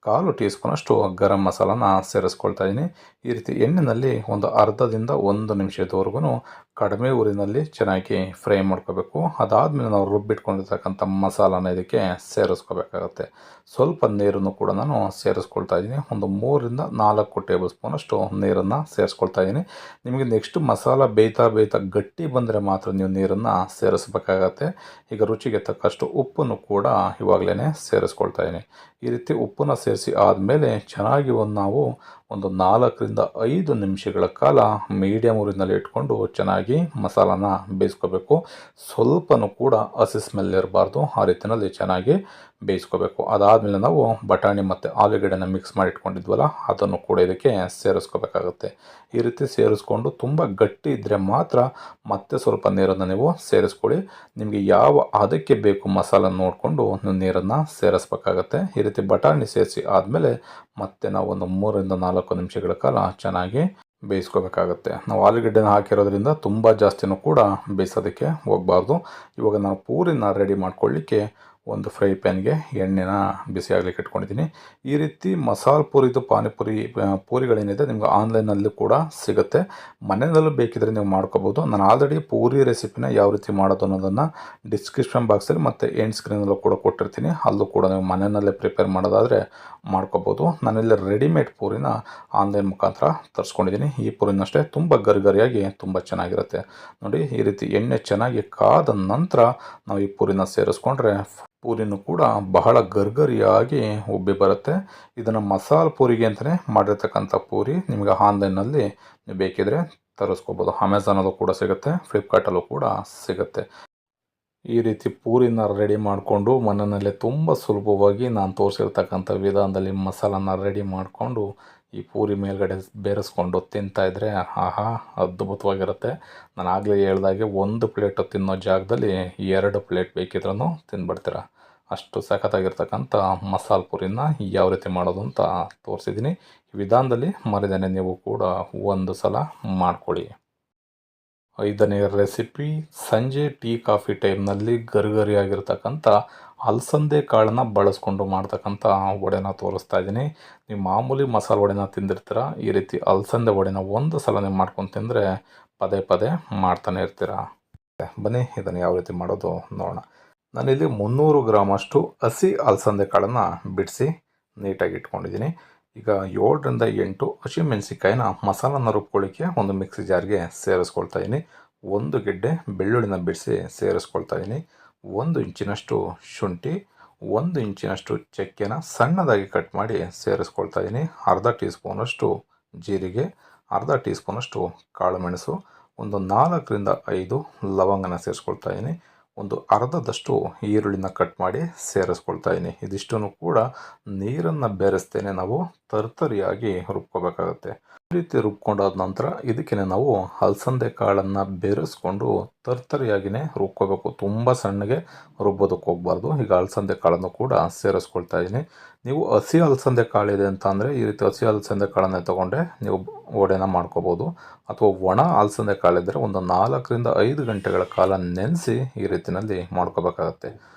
1/4 ಟೀ ಸ್ಪೂನಷ್ಟು ಗರಂ ಮಸಾಲಾನ ಸೇರಿಸ್ಕೊಳ್ತಾ ಇದ್ದೀನಿ. ಈ ರೀತಿ ಎಣ್ಣೆಯಲ್ಲಿ ಒಂದು ಅರ್ಧದಿಂದ 1 ನಿಮಿಷದವರೆಗೂ ಕಡಿಮೆ ಊರಿನಲ್ಲಿ ಚೆನ್ನಾಗಿ ಫ್ರೈ ಮಾಡ್ಕೋಬೇಕು. ಅದಾದಮೇಲೆ ನಾವು ರುಬ್ಬಿಟ್ಕೊಂಡಿರ್ತಕ್ಕಂಥ ಮಸಾಲಾನ ಇದಕ್ಕೆ ಸೇರಿಸ್ಕೋಬೇಕಾಗತ್ತೆ. ಸ್ವಲ್ಪ ನೀರನ್ನು ಕೂಡ ನಾನು ಸೇರಿಸ್ಕೊಳ್ತಾ ಇದ್ದೀನಿ. ಒಂದು 3ರಿಂದ 4 ಟೇಬಲ್ ಸ್ಪೂನಷ್ಟು ನೀರನ್ನು ಸೇರಿಸ್ಕೊಳ್ತಾ ಇದ್ದೀನಿ. ನಿಮಗೆ ನೆಕ್ಸ್ಟ್ ಮಸಾಲ ಬೇಯ್ತಾ ಗಟ್ಟಿ ಬಂದರೆ ಮಾತ್ರ ನೀವು ನೀರನ್ನು ಸೇರಿಸ್ಬೇಕಾಗತ್ತೆ. ಈಗ ರುಚಿಗೆ ತಕ್ಕಷ್ಟು ಉಪ್ಪನ್ನು ಕೂಡ ಇವಾಗಲೇ ಸೇರಿಸ್ಕೊಳ್ತಾ ಇದ್ದೀನಿ. ಈ ರೀತಿ ಉಪ್ಪನ್ನು ಸೇರಿಸಿ ಆದಮೇಲೆ ಚೆನ್ನಾಗಿ ನಾವು ಒಂದು 4ರಿಂದ 5 ನಿಮಿಷಗಳ ಕಾಲ ಮೀಡಿಯಮ್ ಊರಿನಲ್ಲಿ ಇಟ್ಕೊಂಡು ಚೆನ್ನಾಗಿ ಮಸಾಲಾನ ಬೇಯಿಸ್ಕೋಬೇಕು. ಸ್ವಲ್ಪನೂ ಕೂಡ ಹಸಿ ಸ್ಮೆಲ್ ಇರಬಾರ್ದು, ಆ ರೀತಿಯಲ್ಲಿ ಚೆನ್ನಾಗಿ ಬೇಯಿಸ್ಕೋಬೇಕು. ಅದಾದಮೇಲೆ ನಾವು ಬಟಾಣಿ ಮತ್ತು ಆಲೂಗಡ್ಡೆನ ಮಿಕ್ಸ್ ಮಾಡಿ ಇಟ್ಕೊಂಡಿದ್ವಲ್ಲ ಅದನ್ನು ಕೂಡ ಇದಕ್ಕೆ ಸೇರಿಸ್ಕೋಬೇಕಾಗುತ್ತೆ. ಈ ರೀತಿ ಸೇರಿಸ್ಕೊಂಡು ತುಂಬ ಗಟ್ಟಿ ಇದ್ದರೆ ಮಾತ್ರ ಮತ್ತೆ ಸ್ವಲ್ಪ ನೀರನ್ನು ನೀವು ಸೇರಿಸ್ಕೊಳ್ಳಿ. ನಿಮಗೆ ಯಾವ ಹದಕ್ಕೆ ಬೇಕು ಮಸಾಲ ನೋಡಿಕೊಂಡು ನೀವು ನೀರನ್ನು ಸೇರಿಸ್ಬೇಕಾಗತ್ತೆ. ಈ ರೀತಿ ಬಟಾಣಿ ಸೇರಿಸಿ ಆದಮೇಲೆ ಮತ್ತೆ ನಾವು ಒಂದು 3ರಿಂದ 4 ನಿಮಿಷಗಳ ಕಾಲ ಚೆನ್ನಾಗಿ ಬೇಯಿಸ್ಕೋಬೇಕಾಗತ್ತೆ. ನಾವು ಆಲೂಗಡ್ಡೆನ ಹಾಕಿರೋದ್ರಿಂದ ತುಂಬ ಜಾಸ್ತಿನೂ ಕೂಡ ಬೇಯಿಸೋದಕ್ಕೆ ಹೋಗಬಾರ್ದು. ಇವಾಗ ನಾವು ಪೂರಿನ ರೆಡಿ ಮಾಡ್ಕೊಳ್ಳಿಕ್ಕೆ ಒಂದು ಫ್ರೈ ಪ್ಯಾನ್ಗೆ ಎಣ್ಣೆನ ಬಿಸಿ ಆಗಲಿಕ್ಕೆ ಇಟ್ಕೊಂಡಿದ್ದೀನಿ. ಈ ರೀತಿ ಮಸಾಲೆ ಪೂರಿದು ಪಾನಿಪುರಿ ಪೂರಿಗಳೇನಿದೆ ನಿಮ್ಗೆ ಆನ್ಲೈನಲ್ಲೂ ಕೂಡ ಸಿಗುತ್ತೆ. ಮನೆಯಲ್ಲೂ ಬೇಕಿದ್ರೆ ನೀವು ಮಾಡ್ಕೋಬೋದು. ನಾನು ಆಲ್ರೆಡಿ ಪೂರಿ ರೆಸಿಪಿನ ಯಾವ ರೀತಿ ಮಾಡೋದು ಅನ್ನೋದನ್ನು ಡಿಸ್ಕ್ರಿಪ್ಷನ್ ಬಾಕ್ಸಲ್ಲಿ ಮತ್ತು ಎಂಡ್ ಸ್ಕ್ರೀನಲ್ಲೂ ಕೂಡ ಕೊಟ್ಟಿರ್ತೀನಿ. ಅಲ್ಲೂ ಕೂಡ ನೀವು ಮನೆಯಲ್ಲೇ ಪ್ರಿಪೇರ್ ಮಾಡೋದಾದರೆ ಮಾಡ್ಕೋಬೋದು. ನಾನಿಲ್ಲಿ ರೆಡಿಮೇಡ್ ಪೂರಿನ ಆನ್ಲೈನ್ ಮುಖಾಂತರ ತರಿಸ್ಕೊಂಡಿದ್ದೀನಿ. ಈ ಪೂರಿನಷ್ಟೇ ತುಂಬ ಗರಿಗರಿಯಾಗಿ ತುಂಬ ಚೆನ್ನಾಗಿರುತ್ತೆ. ನೋಡಿ, ಈ ರೀತಿ ಎಣ್ಣೆ ಚೆನ್ನಾಗಿ ಕಾದ ನಂತರ ನಾವು ಈ ಪೂರಿನ ಸೇರಿಸ್ಕೊಂಡ್ರೆ ಪೂರಿನೂ ಕೂಡ ಬಹಳ ಗರ್ಗರಿಯಾಗಿ ಉಬ್ಬಿ ಬರುತ್ತೆ. ಇದನ್ನು ಮಸಾಲೆ ಪೂರಿಗೆ ಅಂತಲೇ ಮಾಡಿರ್ತಕ್ಕಂಥ ಪೂರಿ ನಿಮಗೆ ಆನ್ಲೈನಲ್ಲಿ ನೀವು ಬೇಕಿದ್ರೆ ತರಿಸ್ಕೋಬೋದು. ಅಮೆಝಾನಲ್ಲೂ ಕೂಡ ಸಿಗುತ್ತೆ, ಫ್ಲಿಪ್ಕಾರ್ಟಲ್ಲೂ ಕೂಡ ಸಿಗುತ್ತೆ. ಈ ರೀತಿ ಪೂರಿನ ರೆಡಿ ಮಾಡಿಕೊಂಡು ಮನೆಯಲ್ಲೇ ತುಂಬ ಸುಲಭವಾಗಿ ನಾನು ತೋರಿಸಿರ್ತಕ್ಕಂಥ ವಿಧಾನದಲ್ಲಿ ಮಸಾಲನ ರೆಡಿ ಮಾಡಿಕೊಂಡು ಈ ಪೂರಿ ಮೇಲ್ಗಡೆ ಬೇರೆಸ್ಕೊಂಡು ತಿಂತಾಯಿದ್ರೆ ಆಹಾ ಅದ್ಭುತವಾಗಿರುತ್ತೆ. ನಾನು ಆಗಲೇ ಹೇಳ್ದಾಗೆ ಒಂದು ಪ್ಲೇಟ್ ತಿನ್ನೋ ಜಾಗದಲ್ಲಿ 2 ಪ್ಲೇಟ್ ಬೇಕಿದ್ರೂ ತಿಂದ್ಬಿಡ್ತೀರ. ಅಷ್ಟು ಸಖತ್ತಾಗಿರ್ತಕ್ಕಂಥ ಮಸಾಲೆ ಪೂರಿನ ಯಾವ ರೀತಿ ಮಾಡೋದು ಅಂತ ತೋರಿಸಿದ್ದೀನಿ. ಈ ವಿಧಾನದಲ್ಲಿ ಮರಿದೇನೆ ನೀವು ಕೂಡ ಒಂದು ಸಲ ಮಾಡ್ಕೊಳ್ಳಿ. 5ನೇ ರೆಸಿಪಿ, ಸಂಜೆ ಟೀ ಕಾಫಿ ಟೈಮ್ನಲ್ಲಿ ಗರಿಗರಿಯಾಗಿರ್ತಕ್ಕಂಥ ಅಲಸಂದೆ ಕಾಳನ್ನು ಬಳಸ್ಕೊಂಡು ಮಾಡ್ತಕ್ಕಂಥ ವಡೆನ ತೋರಿಸ್ತಾ ಇದ್ದೀನಿ. ನೀವು ಮಾಮೂಲಿ ಮಸಾಲೆ ವಡೆನ ತಿಂದಿರ್ತೀರ, ಈ ರೀತಿ ಅಲಸಂದೆ ವಡೆನ ಒಂದು ಸಲ ನೀವು ಮಾಡ್ಕೊಂಡು ತಿಂದರೆ ಪದೇ ಪದೇ ಮಾಡ್ತಾನೆ ಇರ್ತೀರ. ಬನ್ನಿ ಇದನ್ನು ಯಾವ ರೀತಿ ಮಾಡೋದು ನೋಡೋಣ. ನಾನಿಲ್ಲಿ 300 ಗ್ರಾಮಷ್ಟು ಹಸಿ ಅಲಸಂದೆ ಕಾಳನ್ನು ಬಿಡಿಸಿ ನೀಟಾಗಿ ಇಟ್ಕೊಂಡಿದ್ದೀನಿ. ಈಗ 7ರಿಂದ 8 ಹಸಿಮೆಣಸಿಕಾಯಿನ ಮಸಾಲನ ರುಬ್ಕೊಳ್ಳಿಕ್ಕೆ ಒಂದು ಮಿಕ್ಸಿ ಜಾರ್ಗೆ ಸೇರಿಸ್ಕೊಳ್ತಾ ಇದ್ದೀನಿ. 1 ಗೆಡ್ಡೆ ಬೆಳ್ಳುಳ್ಳಿನ ಬಿಡಿಸಿ ಸೇರಿಸ್ಕೊಳ್ತಾ ಇದ್ದೀನಿ. 1 ಇಂಚಿನಷ್ಟು ಶುಂಠಿ, 1 ಇಂಚಿನಷ್ಟು ಚಕ್ಕೆನ ಸಣ್ಣದಾಗಿ ಕಟ್ ಮಾಡಿ ಸೇರಿಸ್ಕೊಳ್ತಾ ಇದ್ದೀನಿ. ಅರ್ಧ ಟೀ ಸ್ಪೂನಷ್ಟು ಜೀರಿಗೆ, ಅರ್ಧ ಟೀ ಸ್ಪೂನಷ್ಟು ಕಾಳುಮೆಣಸು, ಒಂದು 4ರಿಂದ 5 ಲವಂಗನ ಸೇರಿಸ್ಕೊಳ್ತಾ ಇದ್ದೀನಿ. ಒಂದು ಅರ್ಧದಷ್ಟು ಈರುಳ್ಳಿನ ಕಟ್ ಮಾಡಿ ಸೇರಿಸ್ಕೊಳ್ತಾ ಇದ್ದೀನಿ. ಇದಿಷ್ಟನ್ನು ಕೂಡ ನೀರನ್ನು ಬೆರೆಸ್ತೇನೆ ನಾವು ತರ್ತರಿಯಾಗಿ ರುಬ್ಕೋಬೇಕಾಗತ್ತೆ. ಈ ರೀತಿ ರುಬ್ಕೊಂಡಾದ ನಂತರ ಇದಕ್ಕೆ ನಾವು ಅಲಸಂದೆ ಕಾಳನ್ನು ಬೆರೆಸ್ಕೊಂಡು ತರ್ತರಿಯಾಗಿಯೇ ರುಬ್ಕೋಬೇಕು. ತುಂಬ ಸಣ್ಣಗೆ ರುಬ್ಬೋದಕ್ಕೆ ಹೋಗಬಾರ್ದು. ಈಗ ಅಲಸಂದೆ ಕಾಳನ್ನು ಕೂಡ ಸೇರಿಸ್ಕೊಳ್ತಾ ಇದ್ದೀನಿ. ನೀವು ಹಸಿ ಅಲಸಂದೆ ಕಾಳಿದೆ ಅಂತ ಅಂದರೆ ಈ ರೀತಿ ಹಸಿ ಅಲಸಂದೆ ಕಾಳನ್ನೇ ತೊಗೊಂಡೆ ನೀವು ವಡೆನ ಮಾಡ್ಕೋಬೋದು. ಅಥವಾ ಒಣ ಅಲಸಂದೆ ಕಾಳಿದ್ದರೆ ಒಂದು 4ರಿಂದ 5 ಗಂಟೆಗಳ ಕಾಲ ನೆನೆಸಿ ಈ ರೀತಿಯಲ್ಲಿ ಮಾಡ್ಕೋಬೇಕಾಗತ್ತೆ.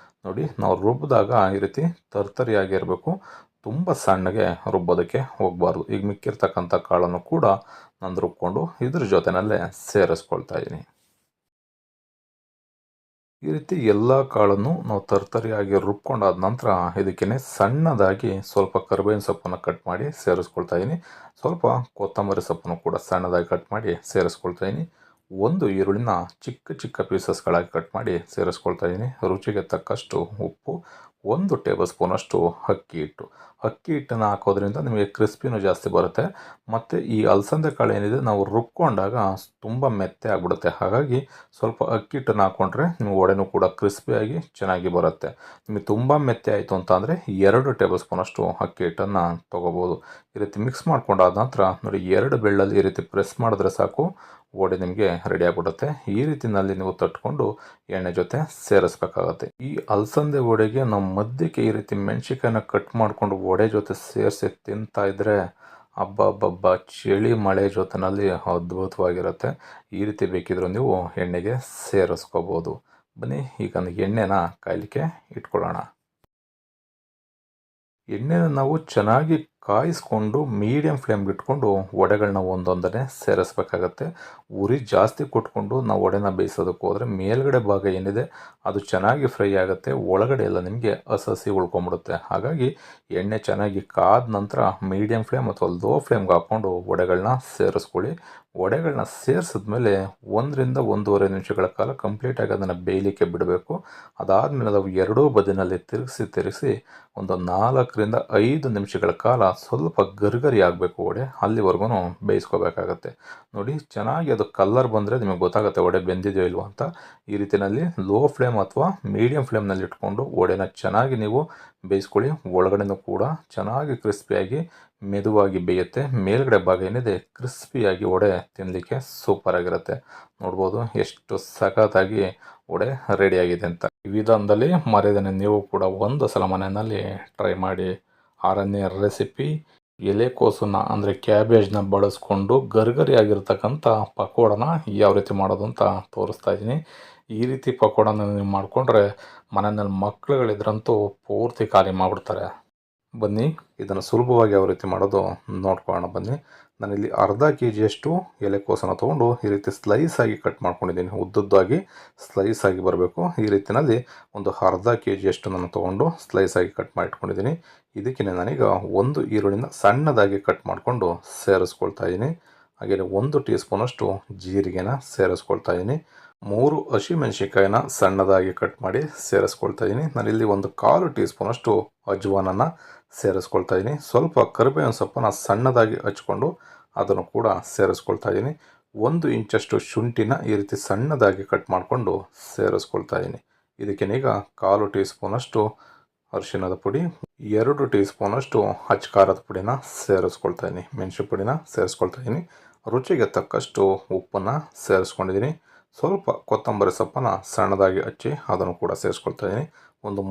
ನೋಡಿ, ನಾವು ರುಬ್ಬಿದಾಗ ಈ ರೀತಿ ತರ್ತರಿಯಾಗಿರಬೇಕು. ತುಂಬ ಸಣ್ಣಗೆ ರುಬ್ಬೋದಕ್ಕೆ ಹೋಗಬಾರ್ದು. ಈಗ ಮಿಕ್ಕಿರ್ತಕ್ಕಂಥ ಕಾಳನ್ನು ಕೂಡ ನಾನು ರುಬ್ಕೊಂಡು ಇದ್ರ ಜೊತೆಯಲ್ಲೇ ಸೇರಿಸ್ಕೊಳ್ತಾ ಇದ್ದೀನಿ. ಈ ರೀತಿ ಎಲ್ಲ ಕಾಳನ್ನು ನಾವು ತರ್ತರಿಯಾಗಿ ರುಬ್ಕೊಂಡಾದ ನಂತರ ಇದಕ್ಕೆ ಸಣ್ಣದಾಗಿ ಸ್ವಲ್ಪ ಕರಿಬೇವಿನ ಸೊಪ್ಪನ್ನು ಕಟ್ ಮಾಡಿ ಸೇರಿಸ್ಕೊಳ್ತಾ ಇದ್ದೀನಿ. ಸ್ವಲ್ಪ ಕೊತ್ತಂಬರಿ ಸೊಪ್ಪನ್ನು ಕೂಡ ಸಣ್ಣದಾಗಿ ಕಟ್ ಮಾಡಿ ಸೇರಿಸ್ಕೊಳ್ತಾ ಇದ್ದೀನಿ. 1 ಈರುಳ್ಳಿನ ಚಿಕ್ಕ ಚಿಕ್ಕ ಪೀಸಸ್ಗಳಾಗಿ ಕಟ್ ಮಾಡಿ ಸೇರಿಸ್ಕೊಳ್ತಾ ಇದ್ದೀನಿ. ರುಚಿಗೆ ತಕ್ಕಷ್ಟು ಉಪ್ಪು, 1 ಟೇಬಲ್ ಸ್ಪೂನಷ್ಟು ಅಕ್ಕಿ ಹಿಟ್ಟು. ಅಕ್ಕಿ ಹಿಟ್ಟನ್ನು ಹಾಕೋದ್ರಿಂದ ನಿಮಗೆ ಕ್ರಿಸ್ಪಿನೂ ಜಾಸ್ತಿ ಬರುತ್ತೆ. ಮತ್ತು ಈ ಅಲಸಂದೆ ಕಾಳು ಏನಿದೆ ನಾವು ರುಬ್ಕೊಂಡಾಗ ತುಂಬ ಮೆತ್ತೆ ಆಗಿಬಿಡುತ್ತೆ. ಹಾಗಾಗಿ ಸ್ವಲ್ಪ ಅಕ್ಕಿ ಹಿಟ್ಟನ್ನು ಹಾಕ್ಕೊಂಡ್ರೆ ನಿಮ್ಮ ವಡೆನೂ ಕೂಡ ಕ್ರಿಸ್ಪಿಯಾಗಿ ಚೆನ್ನಾಗಿ ಬರುತ್ತೆ. ನಿಮಗೆ ತುಂಬ ಮೆತ್ತೆ ಆಯಿತು ಅಂತ ಅಂದರೆ 2 ಟೇಬಲ್ ಸ್ಪೂನಷ್ಟು ಅಕ್ಕಿ ಹಿಟ್ಟನ್ನು ತೊಗೋಬೋದು. ಈ ರೀತಿ ಮಿಕ್ಸ್ ಮಾಡ್ಕೊಂಡಾದ ನಂತರ ನೋಡಿ, 2 ಬೆಳ್ಳಲ್ಲಿ ಈ ರೀತಿ ಪ್ರೆಸ್ ಮಾಡಿದ್ರೆ ಸಾಕು, ವಡೆ ನಿಮಗೆ ರೆಡಿ ಆಗಿಬಿಡುತ್ತೆ. ಈ ರೀತಿಯಲ್ಲಿ ನೀವು ತಟ್ಕೊಂಡು ಎಣ್ಣೆ ಜೊತೆ ಸೇರಿಸ್ಬೇಕಾಗತ್ತೆ. ಈ ಅಲಸಂದೆ ವಡೆಗೆ ನಾವು ಮಧ್ಯಕ್ಕೆ ಈ ರೀತಿ ಮೆಣಸಿಕಾಯಿನ ಕಟ್ ಮಾಡಿಕೊಂಡು ವಡೆ ಜೊತೆ ಸೇರಿಸಿ ತಿಂತಾ ಇದ್ದರೆ ಹಬ್ಬ ಚಳಿ ಮಳೆ ಜೊತೆಯಲ್ಲಿ ಅದ್ಭುತವಾಗಿರುತ್ತೆ. ಈ ರೀತಿ ಬೇಕಿದ್ರೂ ನೀವು ಎಣ್ಣೆಗೆ ಸೇರಿಸ್ಕೋಬೋದು. ಬನ್ನಿ ಈಗ ಎಣ್ಣೆನ ಕಾಯಲಿಕ್ಕೆ ಇಟ್ಕೊಳ್ಳೋಣ. ಎಣ್ಣೆನ ನಾವು ಚೆನ್ನಾಗಿ ಕಾಯಿಸ್ಕೊಂಡು ಮೀಡಿಯಮ್ ಫ್ಲೇಮ್ಗೆ ಇಟ್ಕೊಂಡು ವಡೆಗಳನ್ನ ಒಂದೊಂದನೇ ಸೇರಿಸ್ಬೇಕಾಗತ್ತೆ. ಉರಿ ಜಾಸ್ತಿ ಕೊಟ್ಕೊಂಡು ನಾವು ವಡೆನ ಬೇಯಿಸೋದಕ್ಕೆ ಹೋದರೆ ಮೇಲ್ಗಡೆ ಭಾಗ ಏನಿದೆ ಅದು ಚೆನ್ನಾಗಿ ಫ್ರೈ ಆಗುತ್ತೆ, ಒಳಗಡೆ ಎಲ್ಲ ನಿಮಗೆ ಹಸಿ ಉಳ್ಕೊಂಬಿಡುತ್ತೆ. ಹಾಗಾಗಿ ಎಣ್ಣೆ ಚೆನ್ನಾಗಿ ಕಾದ ನಂತರ ಮೀಡಿಯಮ್ ಫ್ಲೇಮ್ ಅಥವಾ ಲೋ ಫ್ಲೇಮ್ಗೆ ಹಾಕ್ಕೊಂಡು ವಡೆಗಳನ್ನ ಸೇರಿಸ್ಕೊಳ್ಳಿ. ವಡೆಗಳನ್ನ ಸೇರಿಸಿದ್ಮೇಲೆ 1ರಿಂದ 1.5 ನಿಮಿಷಗಳ ಕಾಲ ಕಂಪ್ಲೀಟಾಗಿ ಅದನ್ನು ಬೇಯಲಿಕ್ಕೆ ಬಿಡಬೇಕು. ಅದಾದಮೇಲೆ ನಾವು ಎರಡೂ ಬದಿನಲ್ಲಿ ತಿರುಗಿಸಿ ಒಂದು 4ರಿಂದ 5 ನಿಮಿಷಗಳ ಕಾಲ ಸ್ವಲ್ಪ ಗರ್ಗರಿ ಆಗಬೇಕು ವಡೆ, ಅಲ್ಲಿವರೆಗೂ ಬೇಯಿಸ್ಕೋಬೇಕಾಗತ್ತೆ. ನೋಡಿ, ಚೆನ್ನಾಗಿ ಅದು ಕಲ್ಲರ್ ಬಂದರೆ ನಿಮಗೆ ಗೊತ್ತಾಗುತ್ತೆ ವಡೆ ಬೆಂದಿದೆಯೋ ಇಲ್ವೋ ಅಂತ. ಈ ರೀತಿಯಲ್ಲಿ ಲೋ ಫ್ಲೇಮ್ ಅಥವಾ ಮೀಡಿಯಮ್ ಫ್ಲೇಮ್ನಲ್ಲಿ ಇಟ್ಕೊಂಡು ವಡೆನ ಚೆನ್ನಾಗಿ ನೀವು ಬೇಯಿಸ್ಕೊಳ್ಳಿ. ಒಳಗಡೆನೂ ಕೂಡ ಚೆನ್ನಾಗಿ ಕ್ರಿಸ್ಪಿಯಾಗಿ ಮೆದುವಾಗಿ ಬೇಯುತ್ತೆ. ಮೇಲ್ಗಡೆ ಭಾಗ ಏನಿದೆ ಕ್ರಿಸ್ಪಿಯಾಗಿ ವಡೆ ತಿನ್ನಲಿಕ್ಕೆ ಸೂಪರಾಗಿರುತ್ತೆ. ನೋಡ್ಬೋದು ಎಷ್ಟು ಸಖತ್ತಾಗಿ ವಡೆ ರೆಡಿಯಾಗಿದೆ ಅಂತ. ಈ ವಿಧಾನದಲ್ಲಿ ಮರೆಯದೇ ನೀವು ಕೂಡ ಒಂದು ಸಲ ಮನೆಯಲ್ಲಿ ಟ್ರೈ ಮಾಡಿ. 6ನೇ ರೆಸಿಪಿ, ಎಲೆಕೋಸನ್ನು ಅಂದರೆ ಕ್ಯಾಬೇಜ್ನ ಬಳಸ್ಕೊಂಡು ಗರಿಗರಿಯಾಗಿರ್ತಕ್ಕಂಥ ಪಕೋಡನ ಯಾವ ರೀತಿ ಮಾಡೋದು ಅಂತ ತೋರಿಸ್ತಾ ಇದ್ದೀನಿ. ಈ ರೀತಿ ಪಕೋಡನ ನೀವು ಮಾಡಿಕೊಂಡ್ರೆ ಮನೆಯಲ್ಲಿ ಮಕ್ಕಳುಗಳಿದ್ರಂತೂ ಪೂರ್ತಿ ಖಾಲಿ ಮಾಡಿಬಿಡ್ತಾರೆ. ಬನ್ನಿ ಇದನ್ನು ಸುಲಭವಾಗಿ ಯಾವ ರೀತಿ ಮಾಡೋದು ನೋಡ್ಕೊಳ್ಳೋಣ ಬನ್ನಿ. ನಾನಿಲ್ಲಿ ಅರ್ಧ ಕೆ ಜಿಯಷ್ಟು ಎಲೆಕೋಸನ್ನು ತೊಗೊಂಡು ಈ ರೀತಿ ಸ್ಲೈಸ್ ಆಗಿ ಕಟ್ ಮಾಡ್ಕೊಂಡಿದ್ದೀನಿ. ಉದ್ದುದ್ದಾಗಿ ಸ್ಲೈಸ್ ಆಗಿ ಬರಬೇಕು. ಈ ರೀತಿಯಲ್ಲಿ ಒಂದು ಅರ್ಧ ಕೆ ಜಿಯಷ್ಟು ನಾನು ತೊಗೊಂಡು ಸ್ಲೈಸ್ ಆಗಿ ಕಟ್ ಮಾಡಿ ಇಟ್ಕೊಂಡಿದ್ದೀನಿ. ಇದಕ್ಕೆ ನಾನೀಗ ಒಂದು ಈರುಳ್ಳಿನ ಸಣ್ಣದಾಗಿ ಕಟ್ ಮಾಡಿಕೊಂಡು ಸೇರಿಸ್ಕೊಳ್ತಾ ಇದ್ದೀನಿ. ಹಾಗೆಯೇ 1 ಟೀ ಸ್ಪೂನಷ್ಟು ಜೀರಿಗೆನ ಸೇರಿಸ್ಕೊಳ್ತಾ ಇದ್ದೀನಿ. 3 ಹಸಿಮೆಣಸಿನ್ಕಾಯಿನ ಸಣ್ಣದಾಗಿ ಕಟ್ ಮಾಡಿ ಸೇರಿಸ್ಕೊಳ್ತಾ ಇದ್ದೀನಿ. ನಾನಿಲ್ಲಿ 1/4 ಟೀ ಸ್ಪೂನಷ್ಟು ಅಜ್ವಾನನ್ನು ಸೇರಿಸ್ಕೊಳ್ತಾ ಇದ್ದೀನಿ. ಸ್ವಲ್ಪ ಕರಿಬೇವಿನ ಸೊಪ್ಪನ್ನು ಸಣ್ಣದಾಗಿ ಹಚ್ಕೊಂಡು ಅದನ್ನು ಕೂಡ ಸೇರಿಸ್ಕೊಳ್ತಾ ಇದ್ದೀನಿ. 1 ಇಂಚಷ್ಟು ಶುಂಠಿನ ಈ ರೀತಿ ಸಣ್ಣದಾಗಿ ಕಟ್ ಮಾಡಿಕೊಂಡು ಸೇರಿಸ್ಕೊಳ್ತಾ ಇದ್ದೀನಿ. ಇದಕ್ಕೆ ಈಗ 1/4 ಟೀ ಸ್ಪೂನಷ್ಟು ಅರಿಶಿಣದ ಪುಡಿ, 2 ಟೀ ಸ್ಪೂನಷ್ಟು ಅಚ್ಚ ಖಾರದ ಪುಡಿನ ಸೇರಿಸ್ಕೊಳ್ತಾ ಇದ್ದೀನಿ. ಮೆಣಸು ಪುಡಿನ ಸೇರಿಸ್ಕೊಳ್ತಾ ಇದ್ದೀನಿ. ರುಚಿಗೆ ತಕ್ಕಷ್ಟು ಉಪ್ಪನ್ನು ಸೇರಿಸ್ಕೊಂಡಿದ್ದೀನಿ. ಸ್ವಲ್ಪ ಕೊತ್ತಂಬರಿ ಸೊಪ್ಪನ್ನು ಸಣ್ಣದಾಗಿ ಹಚ್ಚಿ ಅದನ್ನು ಕೂಡ ಸೇರಿಸ್ಕೊಳ್ತಾ ಇದ್ದೀನಿ.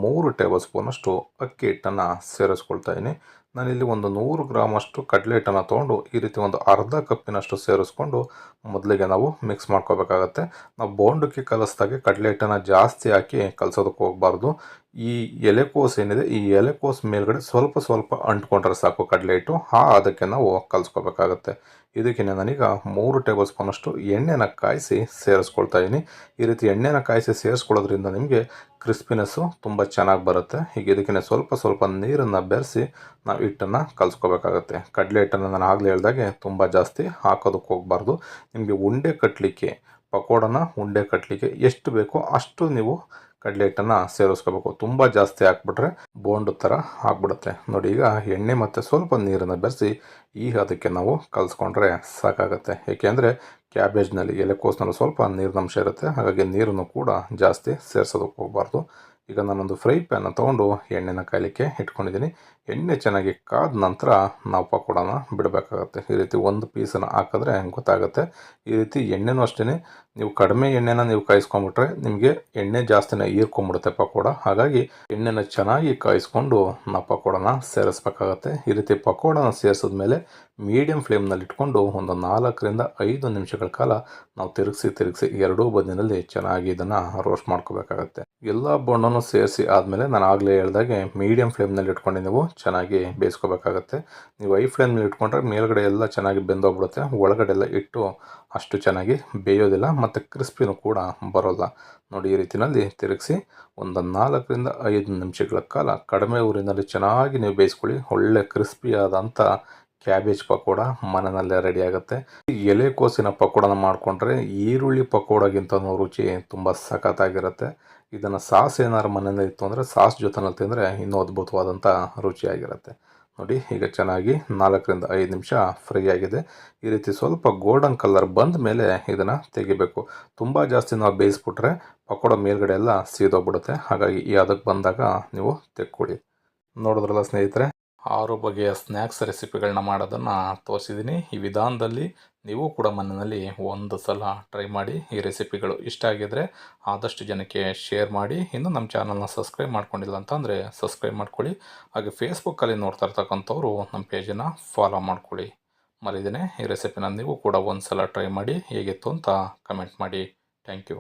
3 ಟೇಬಲ್ ಸ್ಪೂನಷ್ಟು ಅಕ್ಕಿ ಹಿಟ್ಟನ್ನು ಸೇರಿಸ್ಕೊಳ್ತಾ ಇದ್ದೀನಿ. ನಾನಿಲ್ಲಿ 100 ಗ್ರಾಮಷ್ಟು ಕಡಲೆ ಹಿಟ್ಟನ್ನು ತೊಗೊಂಡು ಈ ರೀತಿ ಅರ್ಧ ಕಪ್ಪಿನಷ್ಟು ಸೇರಿಸ್ಕೊಂಡು ಮೊದಲಿಗೆ ನಾವು ಮಿಕ್ಸ್ ಮಾಡ್ಕೋಬೇಕಾಗತ್ತೆ. ನಾವು ಬೋಂಡಕ್ಕೆ ಕಲಿಸ್ದಾಗೆ ಕಡಲೆ ಹಿಟ್ಟನ್ನು ಜಾಸ್ತಿ ಹಾಕಿ ಕಲಸೋದಕ್ಕೆ ಹೋಗಬಾರ್ದು. ಈ ಎಲೆಕೋಸು ಏನಿದೆ, ಈ ಎಲೆಕೋಸು ಮೇಲ್ಗಡೆ ಸ್ವಲ್ಪ ಸ್ವಲ್ಪ ಅಂಟ್ಕೊಂಡ್ರೆ ಸಾಕು ಕಡಲೆ ಹಿಟ್ಟು. ಅದಕ್ಕೆ ನಾವು ಕಲಿಸ್ಕೋಬೇಕಾಗತ್ತೆ. ಇದಕ್ಕೆ ನಾನೀಗ 3 ಟೇಬಲ್ ಸ್ಪೂನಷ್ಟು ಎಣ್ಣೆನ ಕಾಯಿಸಿ ಸೇರಿಸ್ಕೊಳ್ತಾ ಇದ್ದೀನಿ. ಈ ರೀತಿ ಎಣ್ಣೆನ ಕಾಯಿಸಿ ಸೇರಿಸ್ಕೊಳ್ಳೋದ್ರಿಂದ ನಿಮಗೆ ಕ್ರಿಸ್ಪಿನೆಸ್ಸು ತುಂಬ ಚೆನ್ನಾಗಿ ಬರುತ್ತೆ. ಹೀಗೆ ಇದಕ್ಕೆ ಸ್ವಲ್ಪ ಸ್ವಲ್ಪ ನೀರನ್ನು ಬೆರೆಸಿ ನಾವು ಹಿಟ್ಟನ್ನು ಕಲಿಸ್ಕೋಬೇಕಾಗತ್ತೆ. ಕಡಲೆ ಹಿಟ್ಟನ್ನು ನಾನು ಆಗಲೇ ಹೇಳ್ದಾಗೆ ತುಂಬ ಜಾಸ್ತಿ ಹಾಕೋದಕ್ಕೆ ಹೋಗಬಾರ್ದು. ನಿಮಗೆ ಉಂಡೆ ಕಟ್ಟಲಿಕ್ಕೆ, ಪಕೋಡನ ಉಂಡೆ ಕಟ್ಟಲಿಕ್ಕೆ ಎಷ್ಟು ಬೇಕೋ ಅಷ್ಟು ನೀವು ಕಡಲೆ ಹಿಟ್ಟನ್ನು ಸೇರಿಸ್ಕೋಬೇಕು. ತುಂಬ ಜಾಸ್ತಿ ಹಾಕ್ಬಿಟ್ರೆ ಬೋಂಡು ಥರ ಆಗಿಬಿಡುತ್ತೆ. ನೋಡಿ, ಈಗ ಎಣ್ಣೆ ಮತ್ತು ಸ್ವಲ್ಪ ನೀರನ್ನು ಬೆರೆಸಿ ಅದಕ್ಕೆ ನಾವು ಕಲಿಸ್ಕೊಂಡ್ರೆ ಸಾಕಾಗುತ್ತೆ. ಏಕೆಂದರೆ ಕ್ಯಾಬೇಜ್ನಲ್ಲಿ, ಎಲೆಕೋಸಿನಲ್ಲಿ ಸ್ವಲ್ಪ ನೀರಿನಂಶ ಇರುತ್ತೆ. ಹಾಗಾಗಿ ನೀರನ್ನು ಕೂಡ ಜಾಸ್ತಿ ಸೇರಿಸೋದಕ್ಕೆ ಹೋಗಬಾರ್ದು. ಈಗ ನಾನೊಂದು ಫ್ರೈ ಪ್ಯಾನ್ ತೊಗೊಂಡು ಎಣ್ಣೆನ ಕಾಯಲಿಕ್ಕೆ ಇಟ್ಕೊಂಡಿದ್ದೀನಿ. ಎಣ್ಣೆ ಚೆನ್ನಾಗಿ ಕಾದ ನಂತರ ನಾವು ಪಕೋಡನ ಬಿಡಬೇಕಾಗತ್ತೆ. ಈ ರೀತಿ ಒಂದು ಪೀಸನ್ನು ಹಾಕಿದ್ರೆ ಗೊತ್ತಾಗುತ್ತೆ. ಈ ರೀತಿ ಎಣ್ಣೆನೂ ಅಷ್ಟೇ, ನೀವು ಕಡಿಮೆ ಎಣ್ಣೆನ ನೀವು ಕಾಯಿಸ್ಕೊಂಡ್ಬಿಟ್ರೆ ನಿಮಗೆ ಎಣ್ಣೆ ಜಾಸ್ತಿನ ಹೀರ್ಕೊಂಡ್ಬಿಡುತ್ತೆ ಪಕೋಡ. ಹಾಗಾಗಿ ಎಣ್ಣೆನ ಚೆನ್ನಾಗಿ ಕಾಯಿಸ್ಕೊಂಡು ನಾವು ಪಕೋಡನ ಸೇರಿಸ್ಬೇಕಾಗತ್ತೆ. ಈ ರೀತಿ ಪಕೋಡನ ಸೇರಿಸಿದ್ಮೇಲೆ ಮೀಡಿಯಮ್ ಫ್ಲೇಮ್ನಲ್ಲಿ ಇಟ್ಕೊಂಡು 4 ರಿಂದ 5 ನಿಮಿಷಗಳ ಕಾಲ ನಾವು ತಿರುಗಿಸಿ ಎರಡೂ ಬದಿನಲ್ಲಿ ಚೆನ್ನಾಗಿ ಇದನ್ನು ರೋಸ್ಟ್ ಮಾಡ್ಕೋಬೇಕಾಗತ್ತೆ. ಎಲ್ಲ ಬೋಂಡನ್ನು ಸೇರಿಸಿ ಆದಮೇಲೆ ನಾನು ಆಗಲೇ ಹೇಳ್ದಾಗೆ ಮೀಡಿಯಮ್ ಫ್ಲೇಮ್ನಲ್ಲಿ ಇಟ್ಕೊಂಡು ನೀವು ಚೆನ್ನಾಗಿ ಬೇಯಿಸ್ಕೋಬೇಕಾಗತ್ತೆ. ನೀವು ಹೈ ಫ್ಲೇಮ್ನಲ್ಲಿ ಇಟ್ಕೊಂಡ್ರೆ ಮೇಲ್ಗಡೆ ಎಲ್ಲ ಚೆನ್ನಾಗಿ ಬೆಂದೋಗ್ಬಿಡುತ್ತೆ. ಒಳಗಡೆ ಎಲ್ಲ ಇಟ್ಟು ಅಷ್ಟು ಚೆನ್ನಾಗಿ ಬೇಯೋದಿಲ್ಲ ಮತ್ತು ಕ್ರಿಸ್ಪಿನೂ ಕೂಡ ಬರೋಲ್ಲ. ನೋಡಿ, ಈ ರೀತಿಯಲ್ಲಿ ತಿರುಗಿಸಿ 4 ರಿಂದ 5 ನಿಮಿಷಗಳ ಕಾಲ ಕಡಿಮೆ ಊರಿನಲ್ಲಿ ಚೆನ್ನಾಗಿ ನೀವು ಬೇಯಿಸ್ಕೊಳ್ಳಿ. ಒಳ್ಳೆ ಕ್ರಿಸ್ಪಿಯಾದಂಥ ಕ್ಯಾಬೇಜ್ ಪಕೋಡ ಮನೆಯಲ್ಲೇ ರೆಡಿ ಆಗುತ್ತೆ. ಎಲೆಕೋಸಿನ ಪಕೋಡನ ಮಾಡಿಕೊಂಡ್ರೆ ಈರುಳ್ಳಿ ಪಕೋಡಗಿಂತ ರುಚಿ ತುಂಬ ಸಖತ್ತಾಗಿರುತ್ತೆ. ಇದನ್ನು ಸಾಸ್ ಏನಾದ್ರು ಮನೆಯಲ್ಲಿ ಇತ್ತು ಅಂದರೆ ಸಾಸ್ ಜೊತೆನಲ್ಲಿ ತಿಂದರೆ ಇನ್ನೂ ಅದ್ಭುತವಾದಂಥ ರುಚಿಯಾಗಿರುತ್ತೆ. ನೋಡಿ, ಈಗ ಚೆನ್ನಾಗಿ 4 ರಿಂದ 5 ನಿಮಿಷ ಫ್ರೈ ಆಗಿದೆ. ಈ ರೀತಿ ಸ್ವಲ್ಪ ಗೋಲ್ಡನ್ ಕಲರ್ ಬಂದ ಮೇಲೆ ಇದನ್ನು ತೆಗಿಬೇಕು. ತುಂಬ ಜಾಸ್ತಿ ನಾವು ಬೇಯಿಸ್ಬಿಟ್ರೆ ಪಕೋಡ ಮೇಲ್ಗಡೆ ಎಲ್ಲ ಸೀದೋಗ್ಬಿಡುತ್ತೆ. ಹಾಗಾಗಿ ಅದಕ್ಕೆ ಬಂದಾಗ ನೀವು ತೆಕ್ಕೊಳ್ಳಿ. ನೋಡಿದ್ರಲ್ಲ ಸ್ನೇಹಿತರೆ, 6 ಬಗೆಯ ಸ್ನ್ಯಾಕ್ಸ್ ರೆಸಿಪಿಗಳನ್ನ ಮಾಡೋದನ್ನು ತೋರಿಸಿದ್ದೀನಿ. ಈ ವಿಧಾನದಲ್ಲಿ ನೀವು ಕೂಡ ಮನೆಯಲ್ಲಿ ಒಂದು ಸಲ ಟ್ರೈ ಮಾಡಿ. ಈ ರೆಸಿಪಿಗಳು ಇಷ್ಟ ಆಗಿದರೆ ಆದಷ್ಟು ಜನಕ್ಕೆ ಶೇರ್ ಮಾಡಿ. ಇನ್ನು ನಮ್ಮ ಚಾನಲ್ನ ಸಬ್ಸ್ಕ್ರೈಬ್ ಮಾಡ್ಕೊಂಡಿಲ್ಲ ಅಂತಂದರೆ ಸಬ್ಸ್ಕ್ರೈಬ್ ಮಾಡ್ಕೊಳ್ಳಿ. ಹಾಗೆ ಫೇಸ್ಬುಕ್ಕಲ್ಲಿ ನೋಡ್ತಾ ಇರ್ತಕ್ಕಂಥವ್ರು ನಮ್ಮ ಪೇಜನ್ನು ಫಾಲೋ ಮಾಡ್ಕೊಳ್ಳಿ. ಮರಿದೇನೆ, ಈ ರೆಸಿಪಿನ ನೀವು ಕೂಡ ಒಂದು ಸಲ ಟ್ರೈ ಮಾಡಿ ಹೇಗಿತ್ತು ಅಂತ ಕಮೆಂಟ್ ಮಾಡಿ. Thank you.